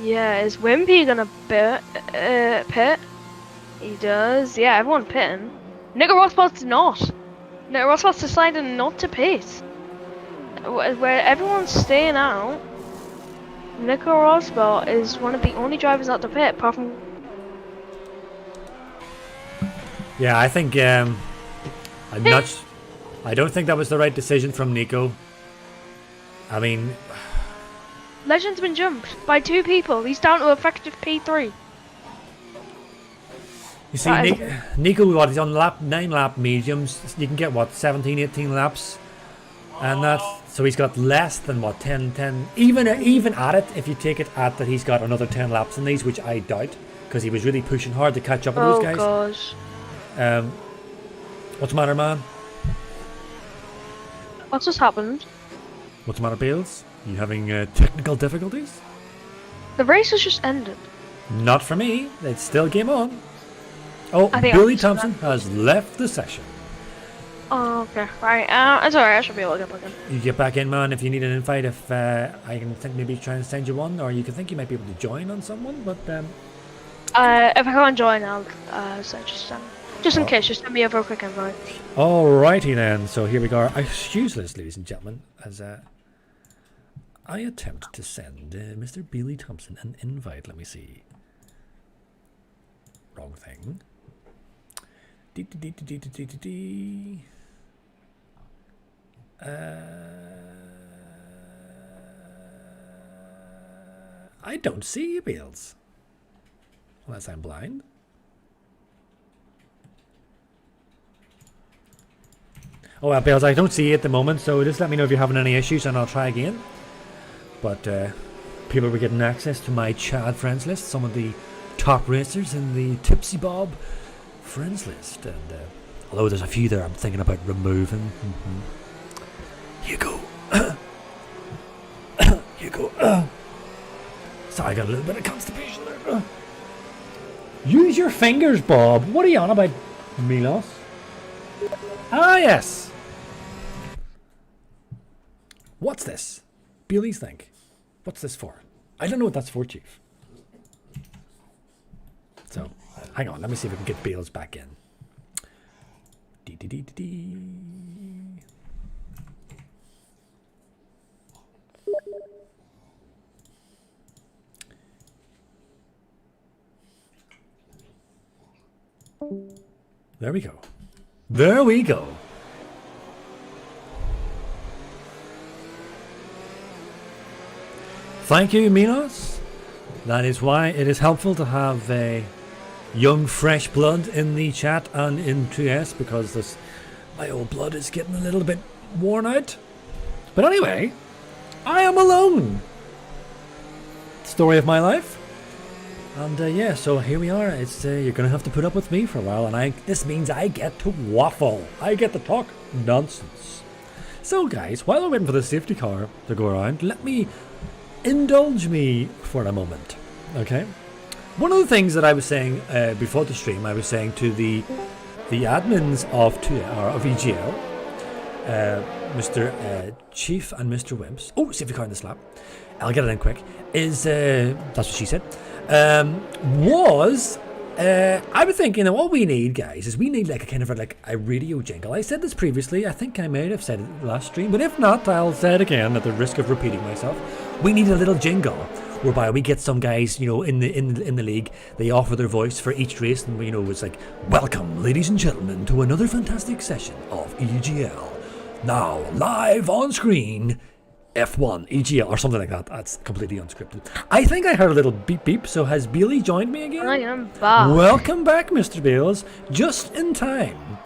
Yeah, is Wimpy gonna pit? He does. Yeah, everyone pitting. Nico Rosberg's not. Nico Rosberg's decided not to pit. Where everyone's staying out, Nico Rosberg is one of the only drivers out the pit, apart from. Yeah, I think I don't think that was the right decision from Nico. I mean, Legend's been jumped by 2 people. He's down to effective P3. you see, Nico, what, he's on 9 lap mediums. You can get what 17, 18 laps, and that's so he's got less than what 10. Even at it, if you take it at that, he's got another 10 laps in these, which I doubt, because he was really pushing hard to catch up with those guys. Oh gosh. What's the matter, man? What's just happened? What's the matter, Bales? You having technical difficulties? The race has just ended. Not for me. It's still game on. Oh, I think Billy I'm Thompson has left the session. Oh, okay. Right. It's alright. I should be able to get back in. You get back in, man, if you need an invite. If I can think maybe try and send you one, or you can think you might be able to join on someone, but If I can't join, I'll just in case, just send me over a quick invite. alrighty then. So here we go. Excuse this, ladies and gentlemen, as I attempt to send Mr. Billy Thompson an invite. Let me see. Wrong thing. I don't see you, Bales. Unless I'm blind. Oh well, Bales, I don't see you at the moment, so just let me know if you're having any issues and I'll try again. But people were getting access to my Chad friends list, some of the top racers in the Tipsy Bob friends list, and although there's a few there I'm thinking about removing. Here you go. Here you go. Sorry, I got a little bit of constipation there. Use your fingers, Bob. What are you on about, Milos? Ah, yes. What's this? Billy's think. What's this for? I don't know what that's for, Chief. So, hang on. Let me see if we can get Bales back in. Dee. There we go. There we go. Thank you, Minos. That is why it is helpful to have a young, fresh blood in the chat and in 2S, because my old blood is getting a little bit worn out. But anyway, I am alone. Story of my life. And yeah, so here we are. It's you're gonna have to put up with me for a while, and this means I get to waffle. I get to talk nonsense. So guys, while we're waiting for the safety car to go around, let me indulge me for a moment. Okay. One of the things that I was saying before the stream, I was saying to the admins of EGL, Mr. Chief and Mr. Wimps. Oh, safety car in the slap. I'll get it in quick. That's what she said. I was thinking that what we need, guys, is we need like a kind of a radio jingle. I said this previously. I think I might have said it last stream, but if not, I'll say it again at the risk of repeating myself. We need a little jingle whereby we get some guys, you know, in the league. They offer their voice for each race, and you know, it's like, welcome, ladies and gentlemen, to another fantastic session of EGL. Now live on screen, F1, EGL, or something like that. That's completely unscripted. I think I heard a little beep beep, so has Bailey joined me again? I am back. Welcome back, Mr. Bales. Just in time.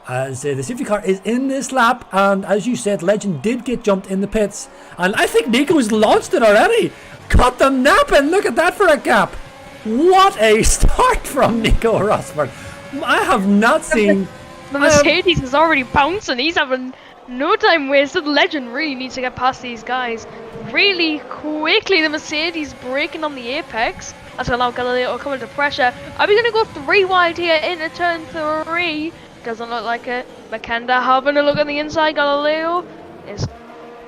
As the safety car is in this lap, and as you said, Legend did get jumped in the pits. And I think Nico's launched it already. Caught them napping. Look at that for a gap. What a start from Nico Rosberg. I have not seen... The Mercedes is already bouncing. He's having no time wasted. Legend really needs to get past these guys really quickly. The Mercedes braking on the apex. That's going to allow Galileo to come under pressure. Are we going to go 3 wide here into turn 3? Doesn't look like it. Makenda having a look on the inside. Galileo is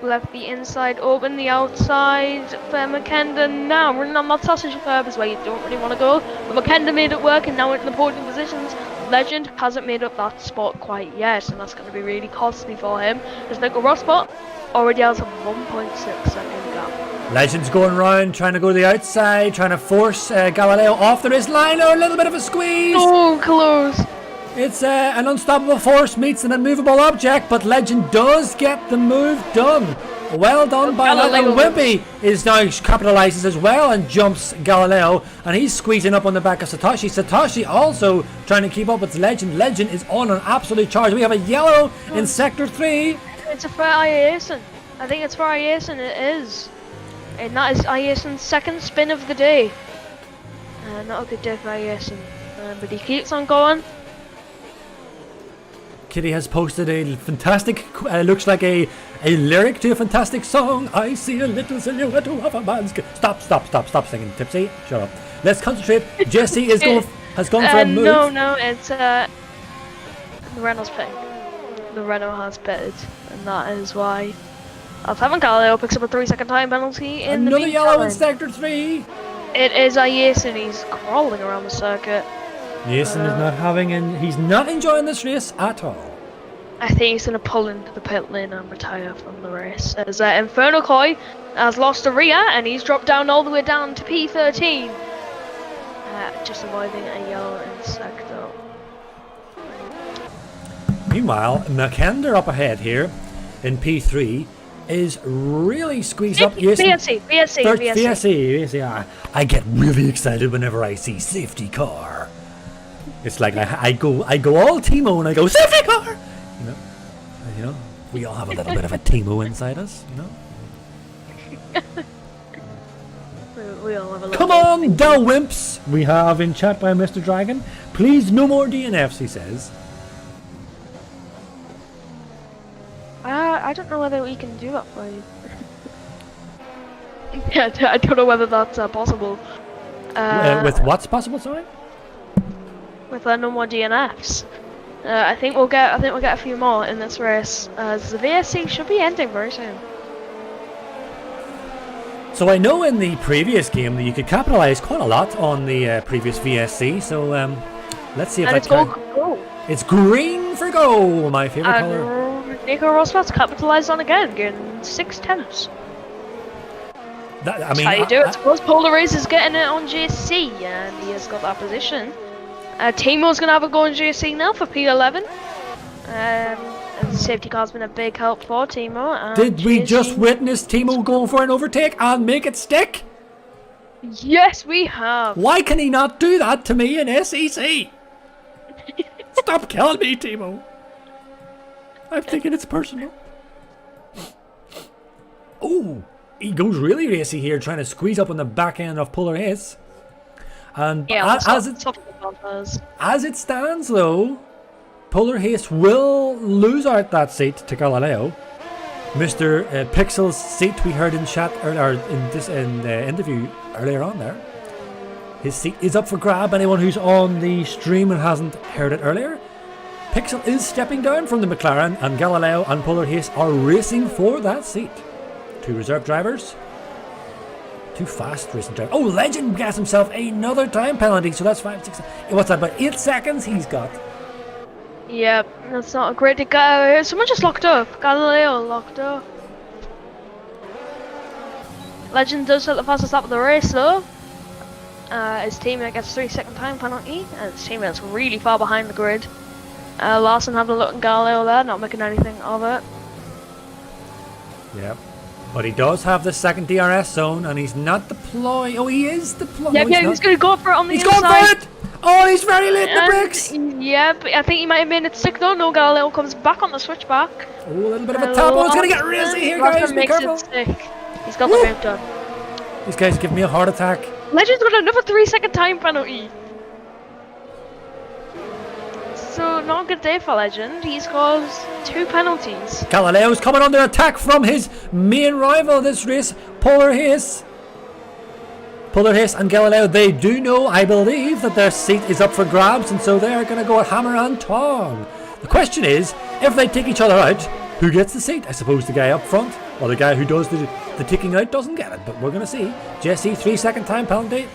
left the inside open, the outside for Makenda now. Running on that sausage curb is where you don't really want to go. But Makenda made it work and now into the podium positions. Legend hasn't made up that spot quite yet, and that's going to be really costly for him. There's Nico Rosberg already has a 1.6 second gap. Legend's going round, trying to go to the outside, trying to force Galileo off the wrist line. Oh, a little bit of a squeeze. So close. It's an unstoppable force meets an immovable object, but Legend does get the move done. Well done by Galileo. Wimpy is now capitalizes as well and jumps Galileo, and he's squeezing up on the back of Satoshi. Satoshi also trying to keep up with Legend. Legend is on an absolute charge. We have a yellow in sector 3. It's a for Iason. I think it's for Iason. It is, and that is Iason's second spin of the day. Not a good day for Iason, but he keeps on going. Kitty has posted a fantastic, looks like a lyric to a fantastic song. I see a little silhouette of a man's... Stop singing, Tipsy. Shut up. Let's concentrate. Jesse is has gone for a move. No, it's the Renault's pitting. The Renault has pitted, and that is why Alpha Galileo picks up a 3-second time penalty in Another the yellow in sector 3. It is Iason. He's crawling around the circuit. Jason is not he's not enjoying this race at all. I think he's going to pull into the pit lane and retire from the race. As Inferno Koi has lost a rear and he's dropped down all the way down to P13. Just avoiding a yellow in sector. Meanwhile, Makenda up ahead here in P3 is really squeezed up. VSC. I get really excited whenever I see safety car. It's like I go all Timo and I go safety car. You know, we all have a little bit of a Timo inside us. You know. We all have a little. Come on, the wimps. We have in chat by Mr. Dragon. Please, no more DNFs. He says. I don't know whether we can do that for you. Yeah, I don't know whether that's possible. With what's possible, sorry? With no more DNFs. I think we'll get a few more in this race, as the VSC should be ending very soon. So I know in the previous game that you could capitalize quite a lot on the previous VSC. So let's see if it's go. It's green for go, my favorite color. Nico Rosberg's capitalized on again, getting 6 tenths. That's how you do it. Suppose Polar Race is getting it on JC, and he has got that position. Timo's going to have a go on JC now for P11. And the safety car's been a big help for Timo. Did we just witness Timo going for an overtake and make it stick? Yes, we have. Why can he not do that to me in SEC? Stop killing me, Timo. I'm thinking it's personal. Oh, he goes really racy here, trying to squeeze up on the back end of Polar Ace. And yeah, as it stands, though, Polar Haste will lose out that seat to Galileo. Mr. Pixel's seat we heard in chat or in the interview earlier on there. His seat is up for grab. Anyone who's on the stream and hasn't heard it earlier, Pixel is stepping down from the McLaren, and Galileo and Polar Haste are racing for that seat. 2 reserve drivers. 2 fast racing drivers. Oh, Legend gets himself another time penalty, so that's 5, 6. What's that, about 8 seconds he's got? Yep, that's not a great to go. Someone just locked up. Galileo locked up. Legend does set the fastest lap of the race though. His teammate gets 3-second time penalty, and his teammate's really far behind the grid. Larson having a look at Galileo there, not making anything of it. Yep. But he does have the second DRS zone, and he's not deploying. Oh, he is deploying. Yeah, no, yeah, he's going to go for it on the He's inside. going for it! Oh, he's very late in the brakes! Yeah, but I think he might have made it stick though. No, Galileo comes back on the switchback. Oh, a little bit of a tap. Oh, it's going to get racy here, guys. Be makes careful. it stick. He's got the move done. These guys give me a heart attack. Legend's got another 3-second time penalty. So, not a good day for Legend. He's got 2 penalties. Galileo's coming under attack from his main rival this race, Polar Haze. Polar Haze and Galileo, they do know, I believe, that their seat is up for grabs, and so they're going to go hammer and tong. The question is, if they take each other out, who gets the seat? I suppose the guy up front, or the guy who does the taking out doesn't get it, but we're going to see. Jesse, 3-second time penalty.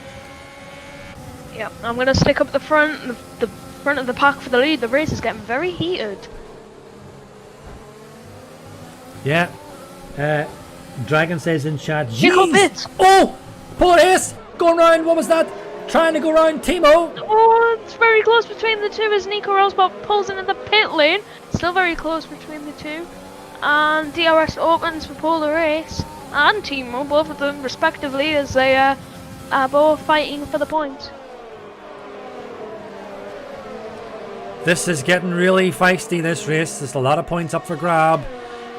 Yeah, I'm going to stick up the front, the front of the pack for the lead. The race is getting very heated. Yeah. Dragon says in chat, Here comes "Jeez! Oh! Polar Haze! Going round, what was that? Trying to go round Timo. Oh, it's very close between the two as Nico Rosberg pulls into the pit lane. Still very close between the two. And DRS opens for Polar Race and Timo, both of them respectively, as they are both fighting for the points. This is getting really feisty, this race. There's a lot of points up for grab.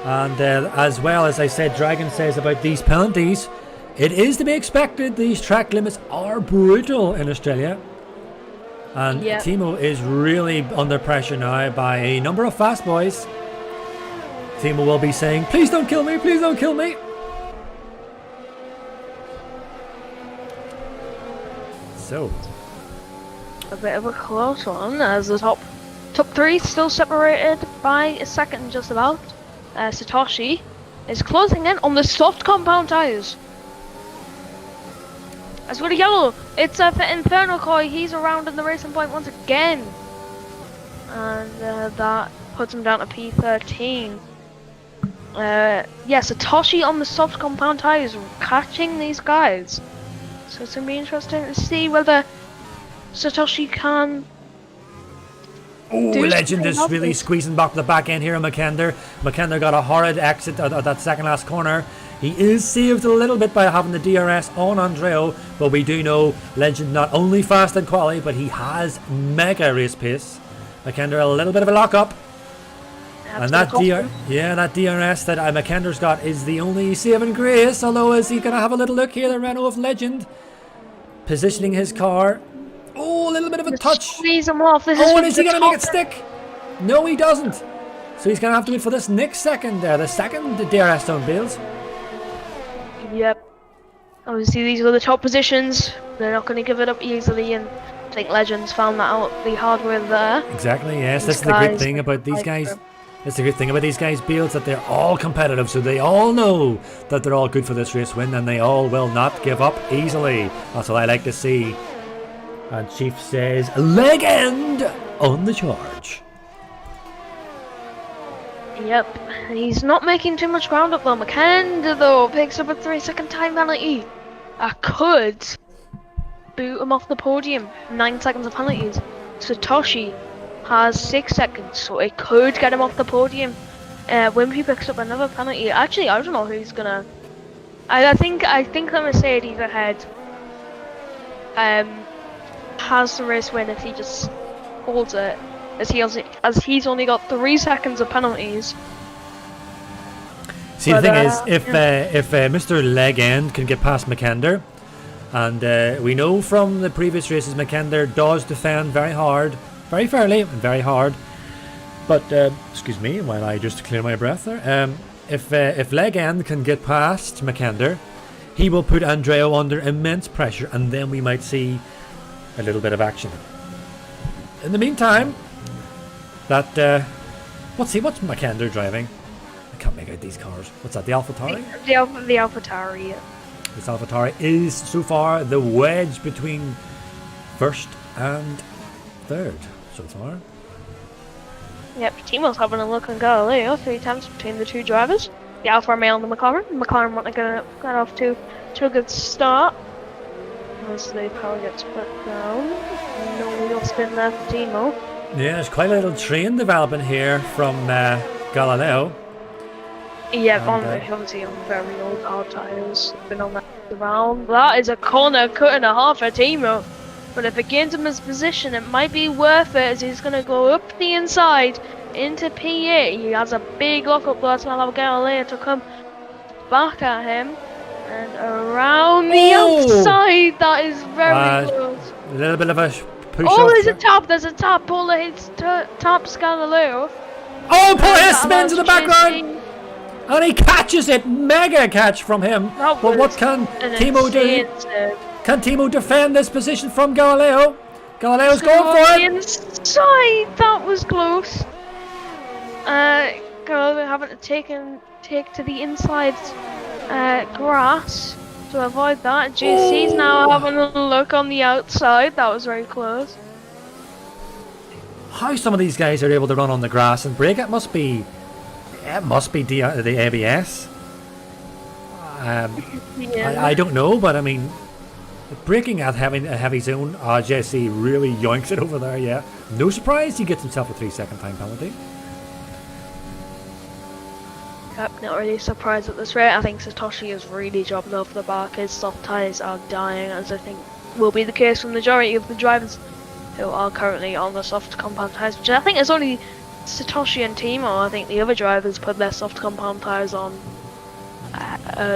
And as well, as I said, Dragon says about these penalties, it is to be expected. These track limits are brutal in Australia. And Yep. Timo is really under pressure now by a number of fast boys. Timo will be saying, "Please don't kill me, please don't kill me." So, A bit of a close one, as the top 3 still separated by a second just about. Satoshi is closing in on the soft compound tyres. As with a yellow, it's for Inferno Koi. He's around in the racing point once again, and that puts him down to P13. Yeah, Satoshi on the soft compound tyres, catching these guys. So it's gonna be interesting to see whether Satoshi can. oh, Legend is really squeezing back the back end here on McKender. McKender got a horrid exit at that second last corner. He is saved a little bit by having the DRS on Andreo, but we do know Legend not only fast in quali, but he has mega race pace. McKender a little bit of a lock up. And that that DRS that McKender's got is the only saving grace. Although, is he going to have a little look here? The Renault of Legend positioning his car. Oh, a little bit of a touch. Squeeze him off. This Oh, and is he going to make it stick? No, he doesn't. So he's going to have to wait for this next second. The second DRS zone builds. Yep. Obviously, these are the top positions. They're not going to give it up easily, and I think Legends found that out the hard way there. Exactly. Yes, These that's the great guys thing about these fight guys. for- That's the great thing about these guys' builds, that they're all competitive, so they all know that they're all good for this race win, and they all will not give up easily. That's what I like to see. And Chief says, "Leg end on the charge." Yep. He's not making too much ground up though. McKender though picks up a 3-second time penalty. I could boot him off the podium. 9 seconds of penalties. Satoshi has 6 seconds, so it could get him off the podium. Wimpy picks up another penalty. Actually, I don't know who's gonna. I think the Mercedes ahead has the race win if he just holds it, as he's only got 3 seconds of penalties. See, the thing is, if Mr. Leg End can get past McKender, and we know from the previous races McKender does defend very hard, very fairly, and very hard. But excuse me, while I just clear my breath there. If Leg End can get past McKender, he will put Andreo under immense pressure, and then we might see a little bit of action. In the meantime, that what's McKender driving? I can't make out these cars. What's that? The AlphaTauri? The AlphaTauri. Yeah. This AlphaTauri is so far the wedge between first and third so far. Yep, Timo's having a look on Galileo 3 times between the two drivers. The Alfa Romeo and the McLaren. McLaren want to get off to a good start. As they probably get split down. No wheel spin there for Timo. Yeah, there's quite a little train developing here from Galileo. Yeah, And, obviously on very old hard tyres. Been on that around. That is a corner cut and a half for Timo. But if it gains him his position, it might be worth it as he's going to go up the inside into P8. He has a big lock-up though, so I'll allow Galileo to come back at him. And around the outside, that is very close. A little bit of a push Oh, off there's a there. tap, there's a tap. Paula hits taps Galileo. Oh, Paul And spins in the that allows background. And he catches it. Mega catch from him. That But what was can an Timo do? insane save. Can Timo defend this position from Galileo? Galileo's So going for the it. inside, that was close. Galileo having to take to the inside grass to avoid that. JC's now having a look on the outside. That was very close. How some of these guys are able to run on the grass and brake, it must be the ABS. Yeah. I don't know, but I mean, braking at a heavy zone, JC really yoinks it over there, yeah. No surprise he gets himself a 3-second time penalty. Yep, not really surprised at this rate. I think Satoshi is really dropping off the back. His soft tyres are dying, as I think will be the case for the majority of the drivers who are currently on the soft compound tyres, which I think is only Satoshi and Timo. I think the other drivers put their soft compound tyres on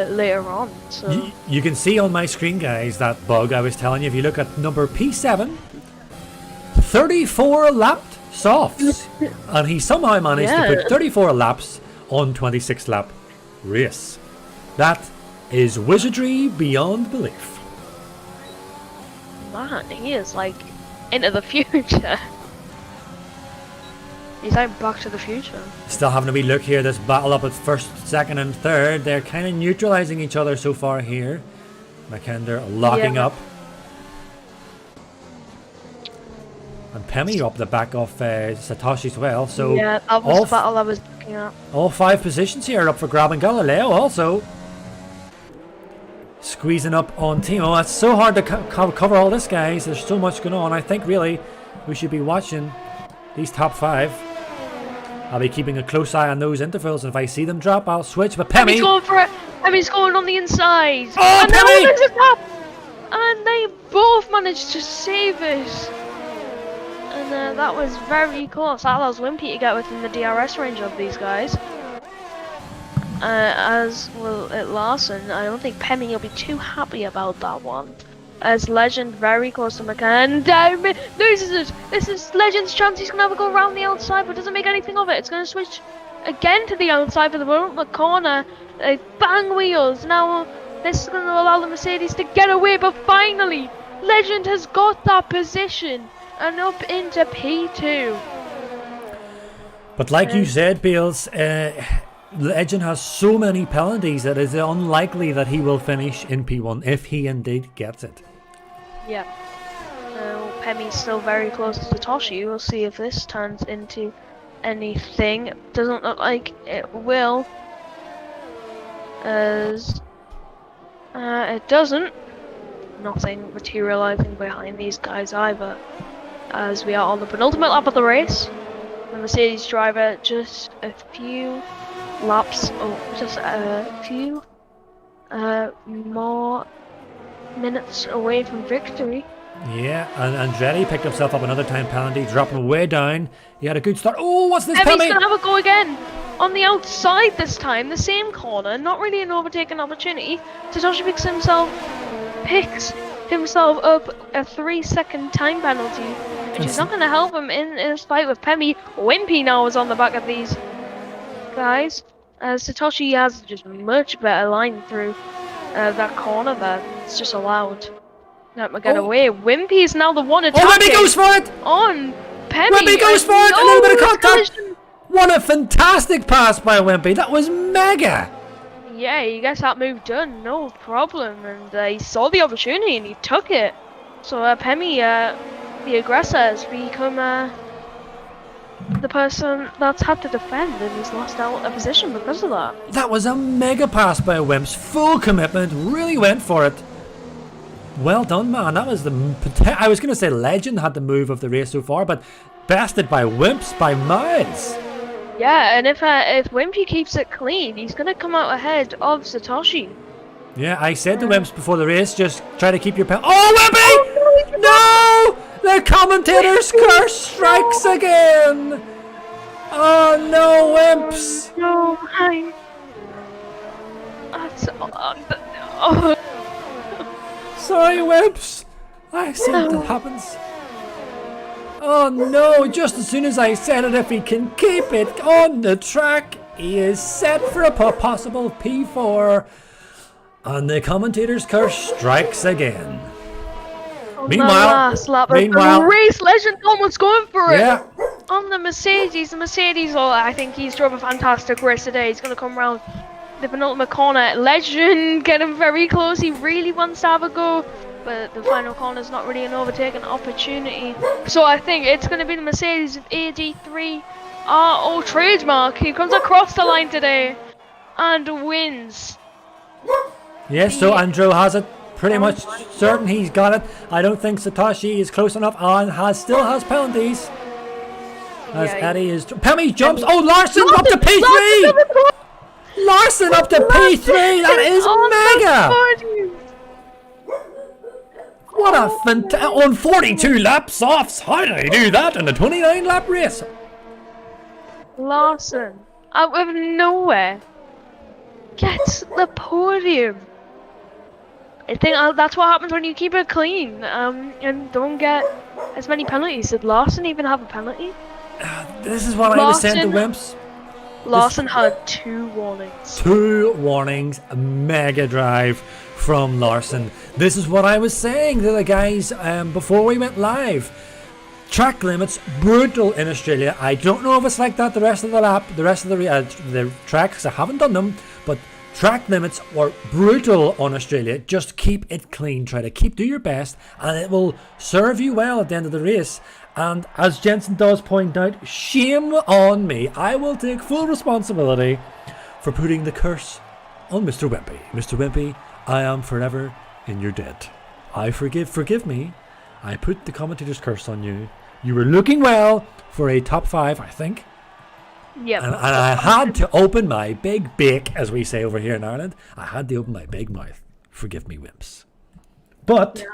later on. So You can see on my screen, guys, that bug I was telling you. If you look at number P7, 34 lapped softs, and he somehow managed to put 34 laps on 26 lap race. That is wizardry beyond belief. man, he is like into the future. He's like Back to the Future. Still having a wee look here, this battle up at first, second and third. They're kind of neutralising each other so far here. McKender locking up. And Pemi up the back of Satoshi as well. So Yeah, that was the battle I was looking at. all 5 positions here are up for grabbing. Galileo also squeezing up on Timo. It's so hard to cover all this, guys. There's so much going on. I think really we should be watching these top 5. I'll be keeping a close eye on those intervals, and if I see them drop, I'll switch. But Pemi, He's going for it. Pemi's going on the inside. Oh, and now Pemi! there's a tap. And they both managed to save it. And that was very close. That allows Wimpy to get within the DRS range of these guys. As will at Larson. I don't think Pemi will be too happy about that one. As Legend very close to McCann. Loses it. This is Legend's chance. He's going to have a go around the outside, but doesn't make anything of it. It's going to switch again to the outside for the moment. The corner. Bang wheels. Now this is going to allow the Mercedes to get away, but finally Legend has got that position and up into P2. but like you said, Bales, Legend has so many penalties that it's unlikely that he will finish in P1 if he indeed gets it. Yeah. Pemi's still very close to Satoshi. We'll see if this turns into anything. It doesn't look like it will. As it doesn't. Nothing materializing behind these guys either. As we are on the penultimate lap of the race. The Mercedes driver just a few laps, just a few more minutes away from victory. Yeah, and Andretti picked himself up another time penalty, dropping way down. He had a good start. Oh, what's this, Pemi's Pemi? gonna have a go again on the outside this time, the same corner, not really an overtaking opportunity. Satoshi picks himself up a 3-second time penalty, which is not going to help him in his fight with Pemi. Wimpy now is on the back of these guys. Satoshi has just much better line through that corner there. It's just allowed that to get away. Wimpy is now the one attacking. Oh, Wimpy goes for it! On Pemi. Wimpy goes for it! A little bit of contact! collision. What a fantastic pass by Wimpy. That was mega! Yeah, he gets that move done, no problem, and he saw the opportunity and he took it. So Pemi, the aggressor, has become the person that's had to defend, and he's lost out a position because of that. That was a mega pass by Wimps. Full commitment, really went for it. Well done, man. That was I was going to say Legend had the move of the race so far, but bested by Wimps by miles. Yeah, and if Wimpy keeps it clean, he's gonna come out ahead of Satoshi. Yeah, I said to Wimps before the race, just try to keep your Oh, Wimpy! No! The commentator's curse strikes again! Oh no, Wimps! No, I. That's. Sorry, Wimps. I see that happens. Oh no, just as soon as I said it, if he can keep it on the track, he is set for a possible P4. And the commentator's curse strikes again. Meanwhile, the race legend almost going for it. Yeah. On the Mercedes, I think he's drove a fantastic race today. He's going to come around the penultimate corner. Legend getting very close. He really wants to have a go, but the final corner is not really an overtaking opportunity. So I think it's going to be the Mercedes with AG3 RO trademark. He comes across the line today and wins. Yes, so Andrew has it pretty much certain he's got it. I don't think Satoshi is close enough and still has penalties. As Eddie is... Penalty jumps! Oh, Larson up to P3! Larson up to P3! That is mega! What a on 42 lap softs! How did he do that in a 29 lap race? Larson, out of nowhere, gets the podium. I think that's what happens when you keep it clean and don't get as many penalties. Did Larson even have a penalty? This is what I was saying to Wimps. Larson had 2 warnings. 2 warnings, mega drive from Larson. This is what I was saying to the guys before we went live. Track limits, brutal in Australia. I don't know if it's like that the rest of the lap, the rest of the tracks. I haven't done them, but track limits were brutal on Australia. Just keep it clean. Try to do your best, and it will serve you well at the end of the race. And as Jensen does point out, shame on me. I will take full responsibility for putting the curse on Mr. Wimpy. Mr. Wimpy, I am forever in your debt. I forgive me. I put the commentator's curse on you. You were looking well for a top 5, I think. Yep. And I had to open my big beak, as we say over here in Ireland. I had to open my big mouth. Forgive me, Wimps. But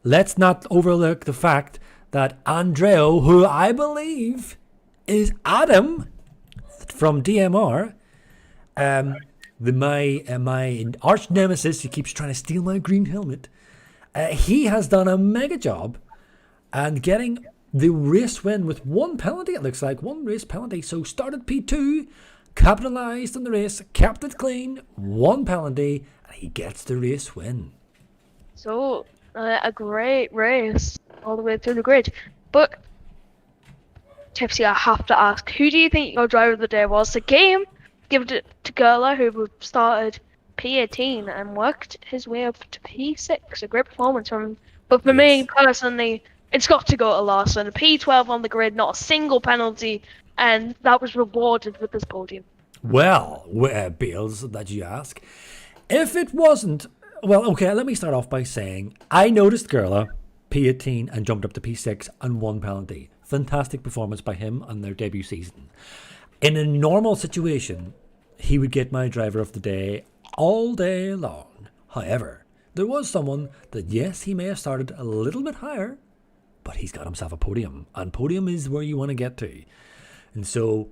let's not overlook the fact that Andreo, who I believe is Adam from DMR, my arch nemesis who keeps trying to steal my green helmet, he has done a mega job and getting the race win with 1 penalty. It looks like 1 race penalty. So started P2, capitalised on the race, kept it clean, 1 penalty, and he gets the race win. So a great race all the way through the grid. But Tipsy, I have to ask, who do you think your driver of the day was? The game, give it to Gerla, who started P18 and worked his way up to P6. A great performance from him. But for me personally, it's got to go to Larson. P12 on the grid, not a single penalty, and that was rewarded with this podium. Well, Beals, that you ask. If it wasn't... Well, okay, let me start off by saying I noticed Gerla P18 and jumped up to P6 and 1 penalty. Fantastic performance by him on their debut season. In a normal situation, he would get my driver of the day all day long. However, there was someone that, yes, he may have started a little bit higher, but he's got himself a podium, and podium is where you want to get to. And so,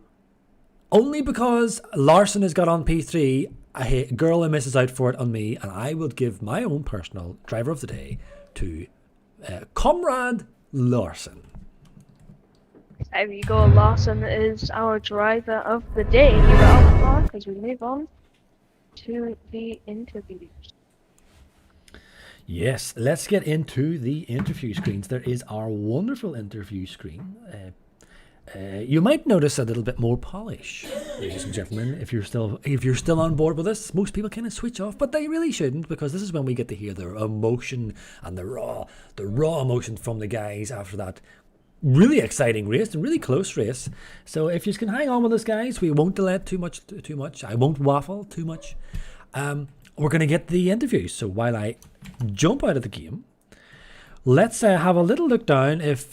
only because Larson has got on P3, Gerla misses out for it on me, and I will give my own personal driver of the day to Comrade Larson. There you go, Larson is our driver of the day here at Park as we move on to the interviews. Yes, let's get into the interview screens. There is our wonderful interview screen. You might notice a little bit more polish, ladies and gentlemen, if you're still on board with us. Most people kind of switch off, but they really shouldn't, because this is when we get to hear the emotion and the raw emotion from the guys after that really exciting race and really close race. So if you can hang on with us, guys, we won't delay too much. I won't waffle too much. We're going to get the interviews. So while I jump out of the game, let's have a little look down if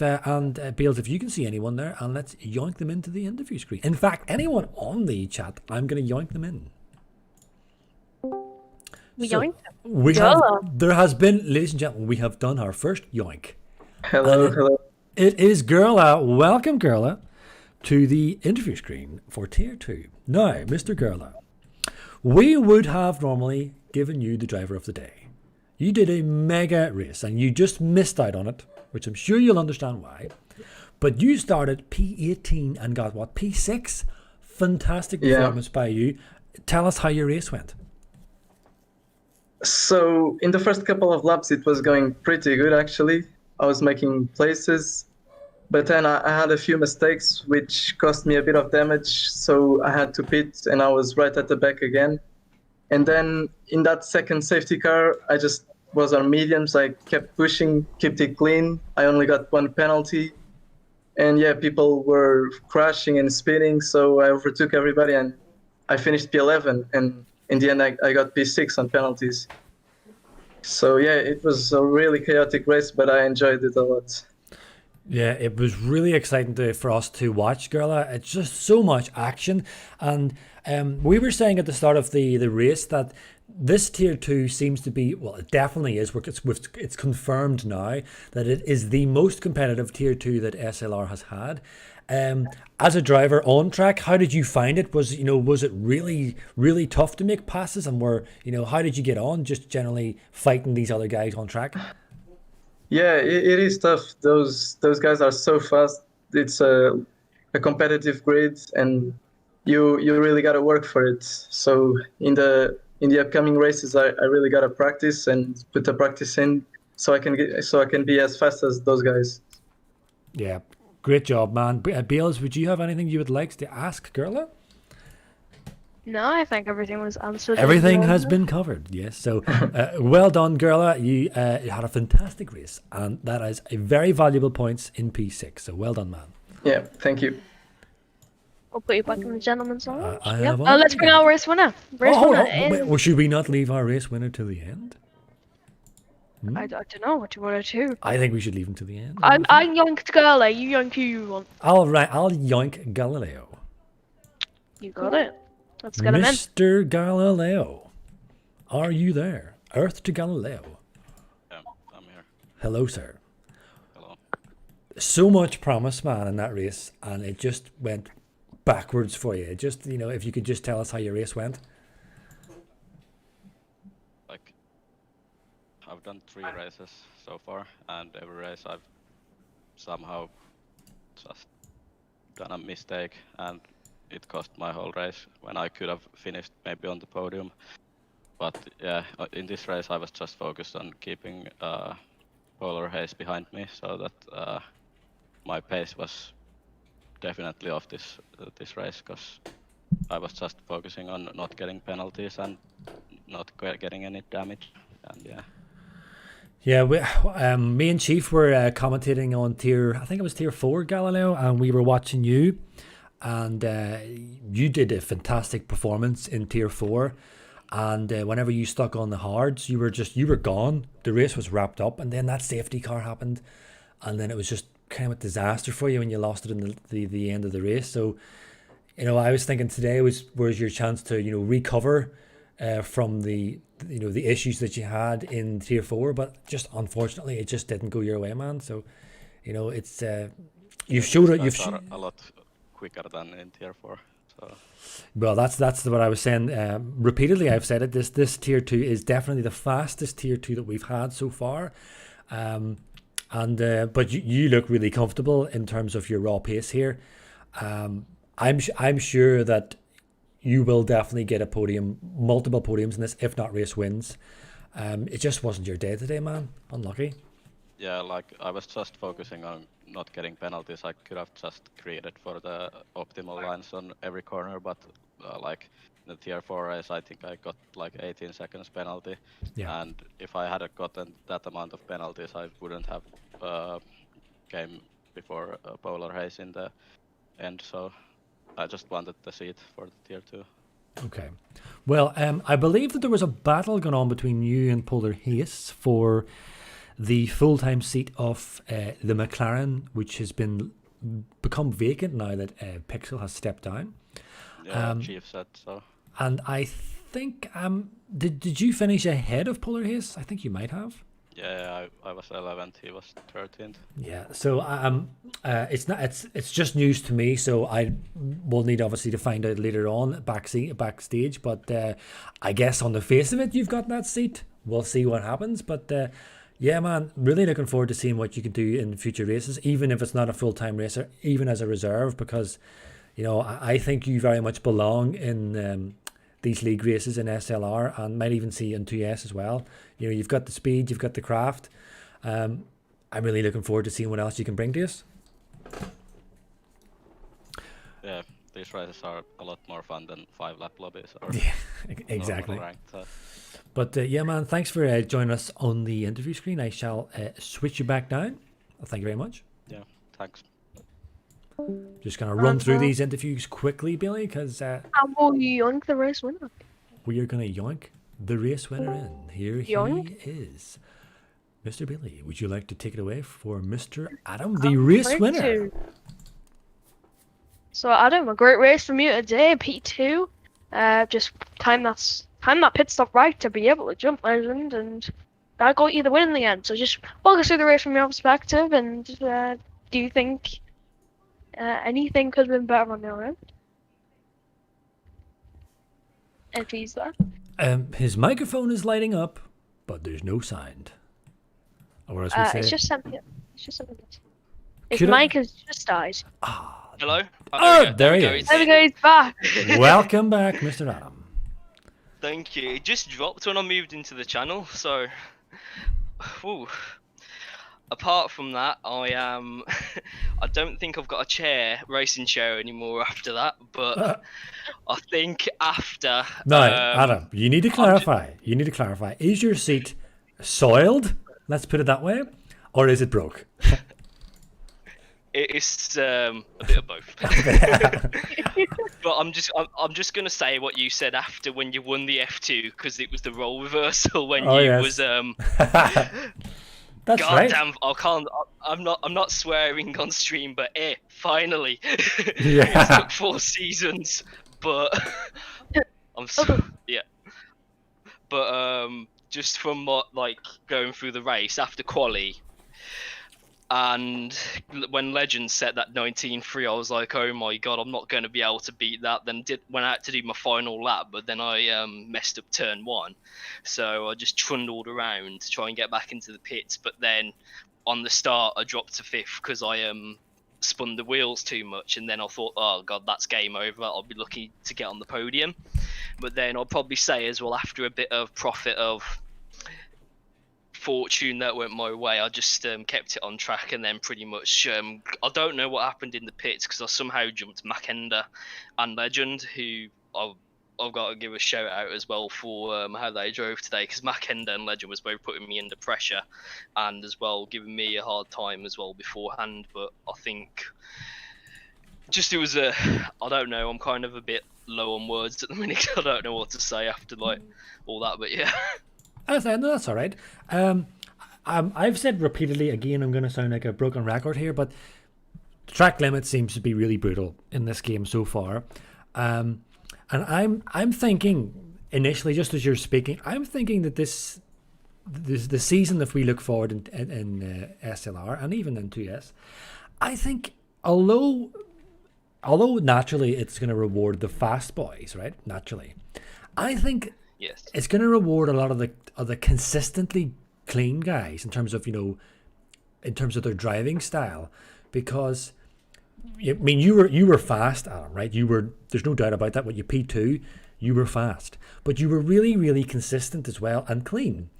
Beals, if you can see anyone there, and let's yoink them into the interview screen. In fact, anyone on the chat, I'm going to yoink them in. Yoink. We have, there has been, ladies and gentlemen, we have done our first yoink. Hello. It is Gerla. Welcome, Gerla, to the interview screen for Tier 2. Now, Mr. Gerla, we would have normally given you the driver of the day. You did a mega race and you just missed out on it, which I'm sure you'll understand why. But you started P18 and got what, P6? Fantastic performance by you. Tell us how your race went. So in the first couple of laps, it was going pretty good, actually. I was making places, but then I had a few mistakes, which cost me a bit of damage. So I had to pit and I was right at the back again. And then in that second safety car, I just was on mediums. I kept pushing, kept it clean. I only got one penalty. And yeah, people were crashing and spinning. So I overtook everybody and I finished P11. And in the end, I got P6 on penalties. So yeah, it was a really chaotic race, but I enjoyed it a lot. Yeah, it was really exciting for us to watch, Gerla. It's just so much action. And we were saying at the start of the race that this Tier 2 seems to be, well, it definitely is. It's confirmed now that it is the most competitive Tier 2 that SLR has had. As a driver on track, how did you find it? Was it really, really tough to make passes? And how did you get on just generally fighting these other guys on track? Yeah, it is tough. Those guys are so fast. It's a competitive grid, and you really got to work for it. So in the upcoming races, I really got to practice and put the practice in, so I can be as fast as those guys. Yeah, great job, man. Beals, would you have anything you would like to ask Gerla? No, I think everything was answered. Everything has been covered, yes. So well done, Gerla. You had a fantastic race, and that is a very valuable points in P6. So well done, man. Yeah, thank you. I'll put you back in the gentleman's line. Oh, let's bring our race winner. Well, should we not leave our race winner to the end? I don't know what you want to do. I think we should leave him to the end. I yoinked Gerla. You yoink who you want. All right, I'll yoink Galileo. You got it. Let's get him in. Mr. Galileo, are you there? Earth to Galileo. Yeah, I'm here. Hello, sir. Hello. So much promise, man, in that race, and it just went backwards for you. Just, if you could just tell us how your race went. Like, I've done 3 races so far, and every race I've somehow just done a mistake, and it cost my whole race when I could have finished maybe on the podium. But yeah, in this race I was just focused on keeping Polar Haze behind me, so that my pace was definitely off this race, because I was just focusing on not getting penalties and not getting any damage. And yeah. Yeah, me and Chief were commentating on I think it was Tier 4, Galileo, and we were watching you. And you did a fantastic performance in Tier 4, and whenever you stuck on the hards, you were gone. The race was wrapped up, and then that safety car happened, and then it was just kind of a disaster for you when you lost it in the end of the race. So, I was thinking today was your chance to recover from the issues that you had in Tier 4, but just unfortunately it just didn't go your way, man. So, it's you've showed it. You've a lot quicker than in Tier 4. So. Well, that's what I was saying. Repeatedly, I've said it. This Tier 2 is definitely the fastest Tier 2 that we've had so far. But you look really comfortable in terms of your raw pace here. I'm sure that you will definitely get a podium, multiple podiums in this, if not race wins. It just wasn't your day today, man. Unlucky. Yeah, like I was just focusing on not getting penalties. I could have just created for the optimal lines on every corner, but like in the Tier 4 race, I think I got like 18 seconds penalty. Yeah. And if I had gotten that amount of penalties, I wouldn't have came before Polar Haze in the end. So I just wanted the seat for the Tier 2. Okay. Well, I believe that there was a battle going on between you and Polar Haze for the full-time seat of the McLaren, which has become vacant now that Pixel has stepped down. Yeah, Chief said so. And I think did you finish ahead of Polar Haze? I think you might have. Yeah, I was 11th, he was 13th. Yeah, so it's just news to me, so I will need obviously to find out later on backstage. But I guess on the face of it, you've got that seat. We'll see what happens. But yeah, man, really looking forward to seeing what you can do in future races, even if it's not a full-time racer, even as a reserve, because you know I think you very much belong in these league races in SLR, and might even see in 2S as well. You know, you've got the speed, you've got the craft. I'm really looking forward to seeing what else you can bring to us. Yeah, these races are a lot more fun than 5-lap lobbies. Or Yeah, exactly. ranked, But yeah, man, thanks for joining us on the interview screen. I shall switch you back down. Thank you very much. Yeah, thanks. Just going to run through these interviews quickly, Billy, because And will you yoink the race winner? we are going to yoink the race winner in. Here Yoink. he is. Mr. Billy, would you like to take it away for Mr. Adam, the race winner? So Adam, a great race from you today, P2. Just time that pit stop right to be able to jump Legend, and that got you the win in the end. So just walk us through the race from your perspective, and do you think anything could have been better on your end? If he's there. His microphone is lighting up, but there's no sound. Or as we say, It's just something. His Could I- mic has just died. Hello? Oh, there he is. There we go, he's back. Welcome back, Mr. Adam. Thank you. It just dropped when I moved into the channel, so... Whew. Apart from that, I don't think I've got a racing chair anymore after that, but I think after... No, Adam, you need to clarify. You need to clarify. Is your seat soiled? Let's put it that way. Or is it broke? It's a bit of both. But I'm just gonna say what you said after when you won the F2, because it was the role reversal when was That's God right. damn, I can't. I'm not swearing on stream, but finally, Yeah. it took 4 seasons, but I'm so yeah. But just from going through the race after quali, and when Legend set that 19.3, I was like, oh my god, I'm not going to be able to beat that. Then went out to do my final lap, but then I messed up turn 1, so I just trundled around to try and get back into the pits. But then on the start, I dropped to 5th because I spun the wheels too much, and then I thought, oh god, that's game over. I'll be lucky to get on the podium. But then I'll probably say as well, after a bit of profit of fortune that went my way, I just kept it on track, and then pretty much I don't know what happened in the pits because I somehow jumped Macenda and Legend, who I've got to give a shout out as well for how they drove today, because Macenda and Legend was both putting me under pressure and as well giving me a hard time as well beforehand. But I think just it was I don't know, I'm kind of a bit low on words at the minute. I don't know what to say after all that, but yeah. That's all right. I've said repeatedly, again, I'm going to sound like a broken record here, but track limit seems to be really brutal in this game so far. And I'm thinking initially, just as you're speaking, I'm thinking that this the season, if we look forward in SLR and even in 2S, I think although naturally it's going to reward the fast boys, right? Naturally, I think. Yes. It's going to reward a lot of the consistently clean guys in terms of their driving style, because I mean you were fast, Adam, right? There's no doubt about that. When you P2, you were fast, but you were really, really consistent as well and clean.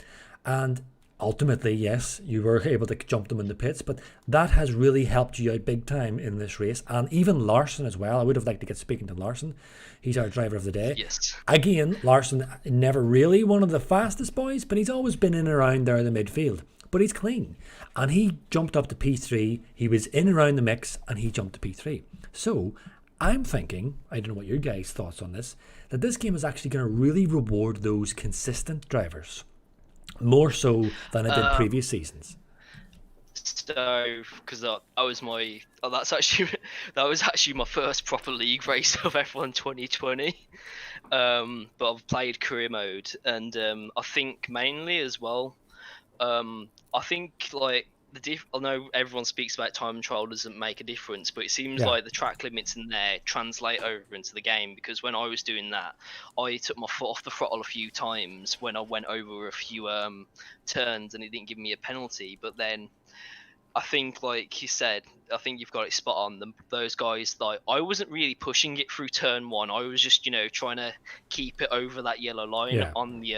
And ultimately, yes, you were able to jump them in the pits, but that has really helped you out big time in this race. And even Larson as well. I would have liked to get speaking to Larson. He's our driver of the day. Yes. Again, Larson, never really one of the fastest boys, but he's always been in and around there in the midfield. But he's clean. And he jumped up to P3. He was in and around the mix, and he jumped to P3. So I'm thinking, I don't know what your guys' thoughts on this, that this game is actually going to really reward those consistent drivers. more so than it did previous seasons? So, because that was my that was actually my first proper league race of F1 2020. But I've played career mode, and I think mainly as well. I think like I know everyone speaks about time trial doesn't make a difference, but it seems like the track limits in there translate over into the game, because when I was doing that, I took my foot off the throttle a few times when I went over a few turns, and it didn't give me a penalty. But then I think, like you said, I think you've got it spot on. Those guys, like, I wasn't really pushing it through turn one. I was just, trying to keep it over that yellow line on the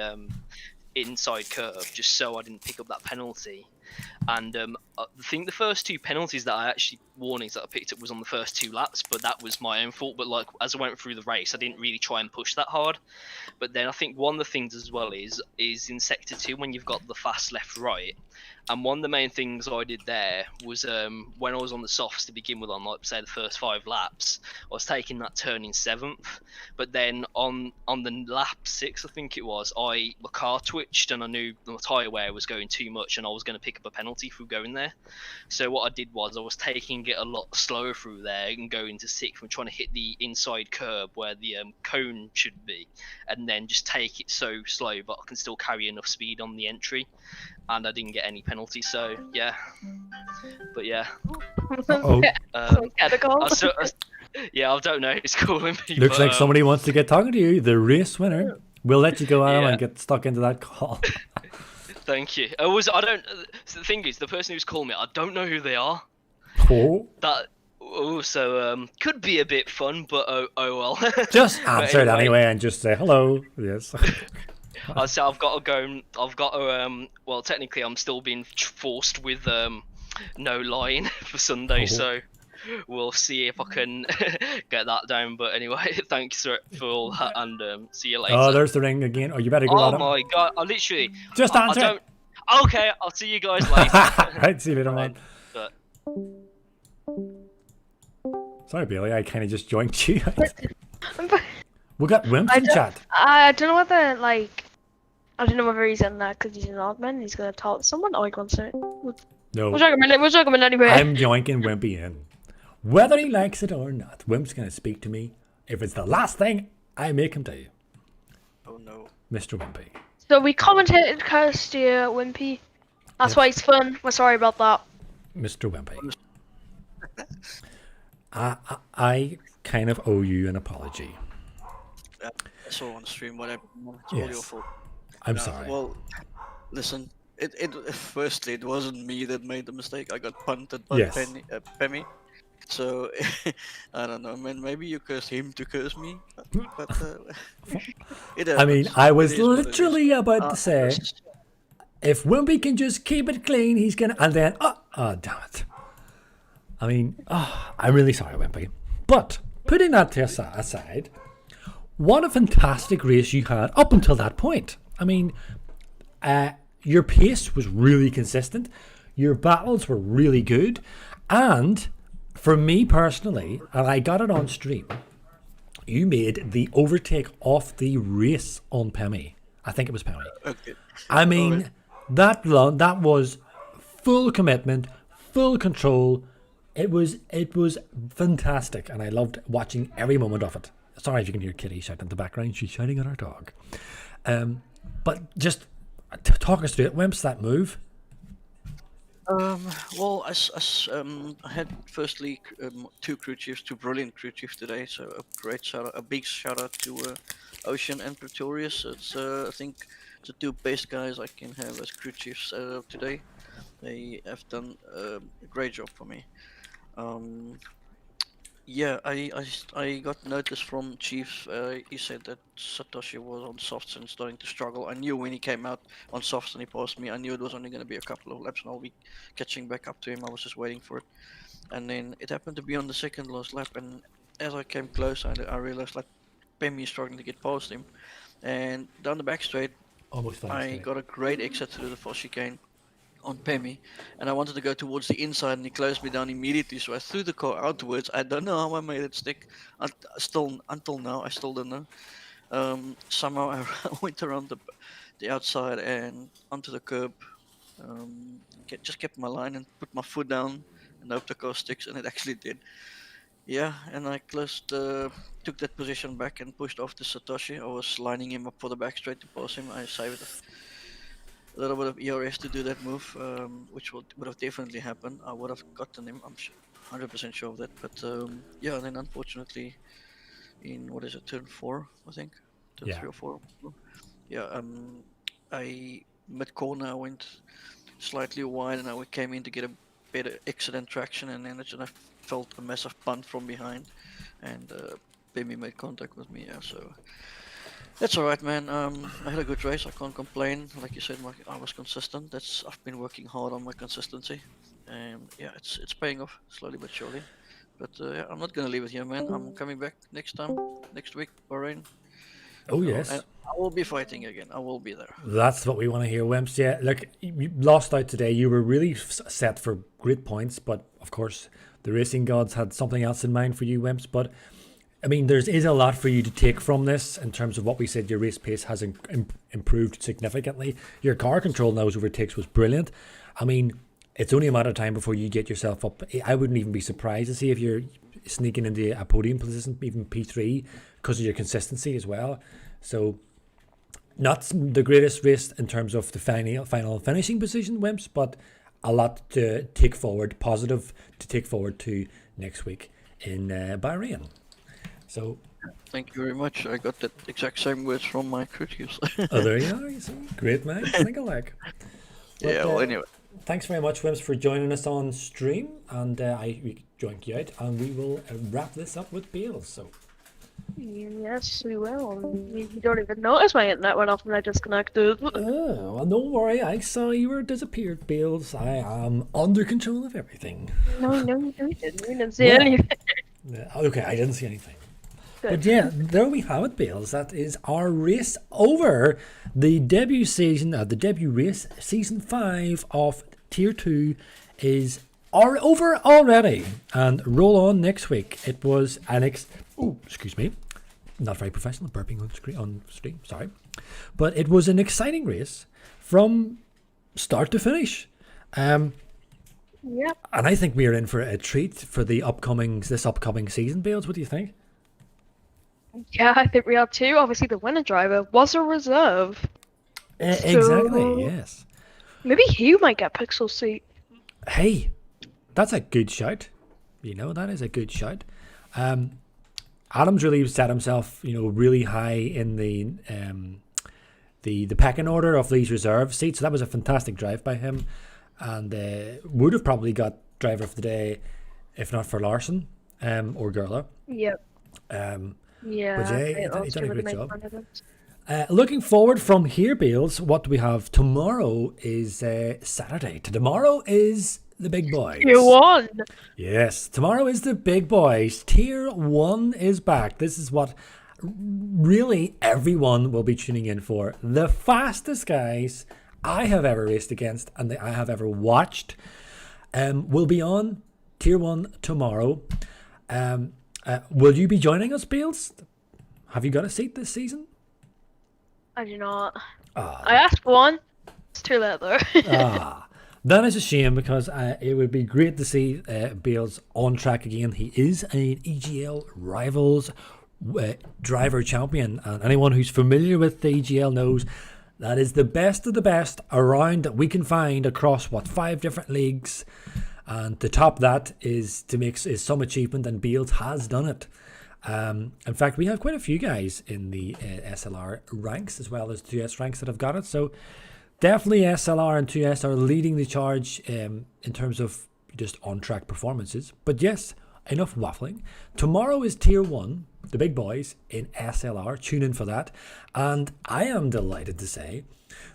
inside curve, just so I didn't pick up that penalty. And I think the first two penalties that warnings that I picked up was on the first 2 laps, but that was my own fault. But like, as I went through the race, I didn't really try and push that hard. But then I think one of the things as well is in sector 2 when you've got the fast left right. And one of the main things I did there was when I was on the softs to begin with, on like say the first 5 laps, I was taking that turn in 7th. But then on the lap 6, I think it was, my car twitched and I knew the tyre wear was going too much and I was going to pick up a penalty through going there. So what I did was I was taking it a lot slower through there and going to 6th and trying to hit the inside curb where the cone should be, and then just take it so slow but I can still carry enough speed on the entry. And I didn't get any penalties, so yeah. But yeah. Yeah, I don't know who's calling me. Looks like somebody wants to get talking to you. The race winner. We'll let you go, Adam, and get stuck into that call. Thank you. So the thing is, the person who's calling me, I don't know who they are. Oh. That also could be a bit fun, but oh well. Just answer it anyway and just say hello. Yes. So I've got to go. Well, technically, I'm still being forced with no line for Sunday, so we'll see if I can get that down. But anyway, thanks for all that, and see you later. Oh, there's the ring again. Oh, you better go. Oh my god! I literally just answer. Okay, I'll see you guys later. Right, see you later, man. Sorry, Bailey. I kind of just joined you. We got Wimps in chat. I don't know whether I don't know whether he's in there because he's an admin. He's gonna talk to someone. Oh, he wants to. No. We'll talk a minute anyway. I'm joinking Wimpy in, whether he likes it or not. Wimp's gonna speak to me. If it's the last thing I make him do. Oh no, Mr. Wimpy. So we commentated cursed here, Wimpy. That's why it's fun. We're sorry about that. Mr. Wimpy. I kind of owe you an apology. I saw on stream whatever. It's all your fault. I'm sorry. Well, listen. Firstly, it wasn't me that made the mistake. I got punted by Pemmy. So I don't know, man. Maybe you cursed him to curse me. But I mean, I was literally about to say, if Wimpy can just keep it clean, he's gonna. And then, oh, damn it. I mean, I'm really sorry, Wimpy. But putting that aside, what a fantastic race you had up until that point. I mean, your pace was really consistent. Your battles were really good. And for me personally, and I got it on stream, you made the overtake off the race on Pemmy. I think it was Pemmy. Okay. I mean, that was full commitment, full control. It was fantastic, and I loved watching every moment of it. Sorry if you can hear Kitty shouting in the background. She's shouting at our dog. But just talk us through it. Wimps, that move. Well, I had firstly 2 crew chiefs, 2 brilliant crew chiefs today. So a big shout out to Ocean and Pretorius. It's I think the 2 best guys I can have as crew chiefs today. They have done a great job for me. Yeah, I got notice from Chief. He said that Satoshi was on softs and starting to struggle. I knew when he came out on softs and he passed me, I knew it was only going to be a couple of laps and I'll be catching back up to him. I was just waiting for it. And then it happened to be on the second last lap, and as I came close, I realized like Pemmy is struggling to get past him. And down the back straight, I got a great exit through the fast chicane on Pemmy, and I wanted to go towards the inside, and he closed me down immediately. So I threw the car outwards. I don't know how I made it stick. Until now, I still don't know. Somehow I went around the outside and onto the curb. Just kept my line and put my foot down and hope the car sticks, and it actually did. Yeah, and I took that position back and pushed off to Satoshi. I was lining him up for the back straight to pass him. I saved a little bit of ERS to do that move, which would have definitely happened. I would have gotten him. I'm 100% sure of that. But yeah, then unfortunately, in turn 4, I think, turn 3 or 4. Yeah, I mid corner I went slightly wide, and I came in to get a better excellent traction, and then I felt a massive punt from behind, and Bimmy made contact with me. Yeah, so that's all right, man. I had a good race. I can't complain. Like you said, I was consistent. I've been working hard on my consistency, and yeah, it's paying off slowly but surely. But yeah, I'm not gonna leave it here, man. I'm coming back next week, Bahrain. Oh, yes. And I will be fighting again. I will be there. That's what we want to hear, Wimps. Yeah, look, you lost out today. You were really set for great points, but of course, the racing gods had something else in mind for you, Wimps. But I mean, there is a lot for you to take from this in terms of what we said. Your race pace has improved significantly. Your car control in those overtakes was brilliant. I mean, it's only a matter of time before you get yourself up. I wouldn't even be surprised to see if you're sneaking into a podium position, even P3, because of your consistency as well. So, not the greatest race in terms of the final finishing position, Wimps, but a lot to take forward, positive to take forward to next week in Bahrain. So, thank you very much. I got that exact same words from my critics. Oh, there you are. You see? Great, man. Think alike. Yeah, well, anyway. Thanks very much, Wimps, for joining us on stream, and we joined you out, and we will wrap this up with Bales. So. Yes, we will. You don't even notice my internet went off and I disconnected. Oh, well, don't worry. I saw you were disappeared, Bales. I am under control of everything. No, you didn't. You didn't see anything. Okay, I didn't see anything. Good. But yeah, there we have it, Bales. That is our race over. The debut race, season 5 of Tier 2 is over already. And roll on next week. It was excuse me. Not very professional, burping on stream, sorry. But it was an exciting race from start to finish. Yep. And I think we are in for a treat for this upcoming season, Bales. What do you think? Yeah, I think we are too. Obviously, the winner driver was a reserve. Exactly, yes. Maybe he might get Pixel seat. Hey, that's a good shout. That is a good shout. Adam's really set himself, really high in the pecking order of these reserve seats. So that was a fantastic drive by him, and would have probably got driver of the day if not for Larson or Gerla. Yep. Yeah, but yeah, he done a great job. Looking forward from here, Bales, what do we have? Tomorrow is Saturday. Tomorrow is the big boys. Tier 1. Yes, tomorrow is the big boys. Tier 1 is back. This is what really everyone will be tuning in for. The fastest guys I have ever raced against and that I have ever watched will be on Tier 1 tomorrow. Will you be joining us, Bales? Have you got a seat this season? I do not. I asked for one. It's too late though. That is a shame because it would be great to see Bales on track again. He is an EGL Rivals driver champion, and anyone who's familiar with the EGL knows that is the best of the best around that we can find across 5 different leagues. And to top that is some achievement, and Bales has done it. In fact, we have quite a few guys in the SLR ranks as well as 2S ranks that have got it. So definitely SLR and 2S are leading the charge in terms of just on-track performances. But yes, enough waffling. Tomorrow is Tier 1, the big boys in SLR. Tune in for that. And I am delighted to say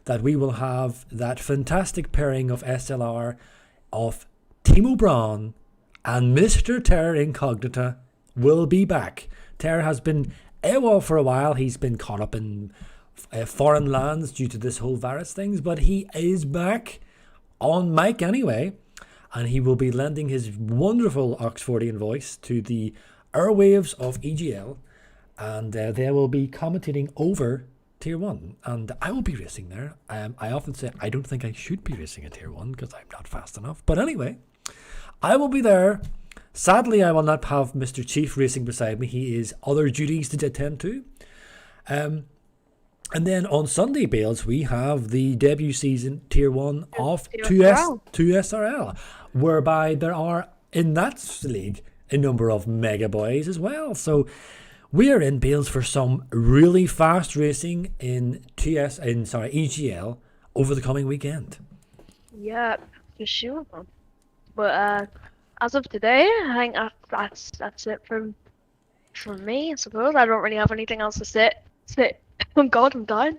that we will have that fantastic pairing of SLR of Timo Braun and Mr. Terror Incognita will be back. Terror has been AWOL for a while. He's been caught up in foreign lands due to this whole virus things, but he is back on mic anyway, and he will be lending his wonderful Oxfordian voice to the airwaves of EGL, and they will be commentating over Tier 1, and I will be racing there. I often say I don't think I should be racing a Tier 1 because I'm not fast enough. But anyway, I will be there. Sadly, I will not have Mr. Chief racing beside me. He is other duties to attend to. And then on Sunday, Bales, we have the debut season Tier 1 of 2SRL, whereby there are, in that league, a number of mega boys as well. So we are in, Bales, for some really fast racing in EGL over the coming weekend. Yeah, for sure. But as of today, I think that's it from me, I suppose. I don't really have anything else to say. Oh God, I'm dying.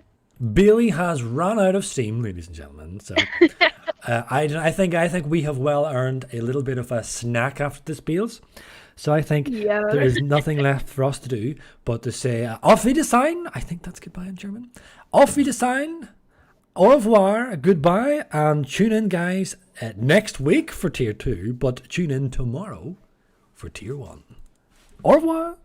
Bailey has run out of steam, ladies and gentlemen. So I think we have well earned a little bit of a snack after this, Bales. So I think there is nothing left for us to do but to say auf Wiedersehen. I think that's goodbye in German. Auf Wiedersehen, au revoir, goodbye, and tune in, guys, next week for Tier 2, but tune in tomorrow for Tier 1. Au revoir.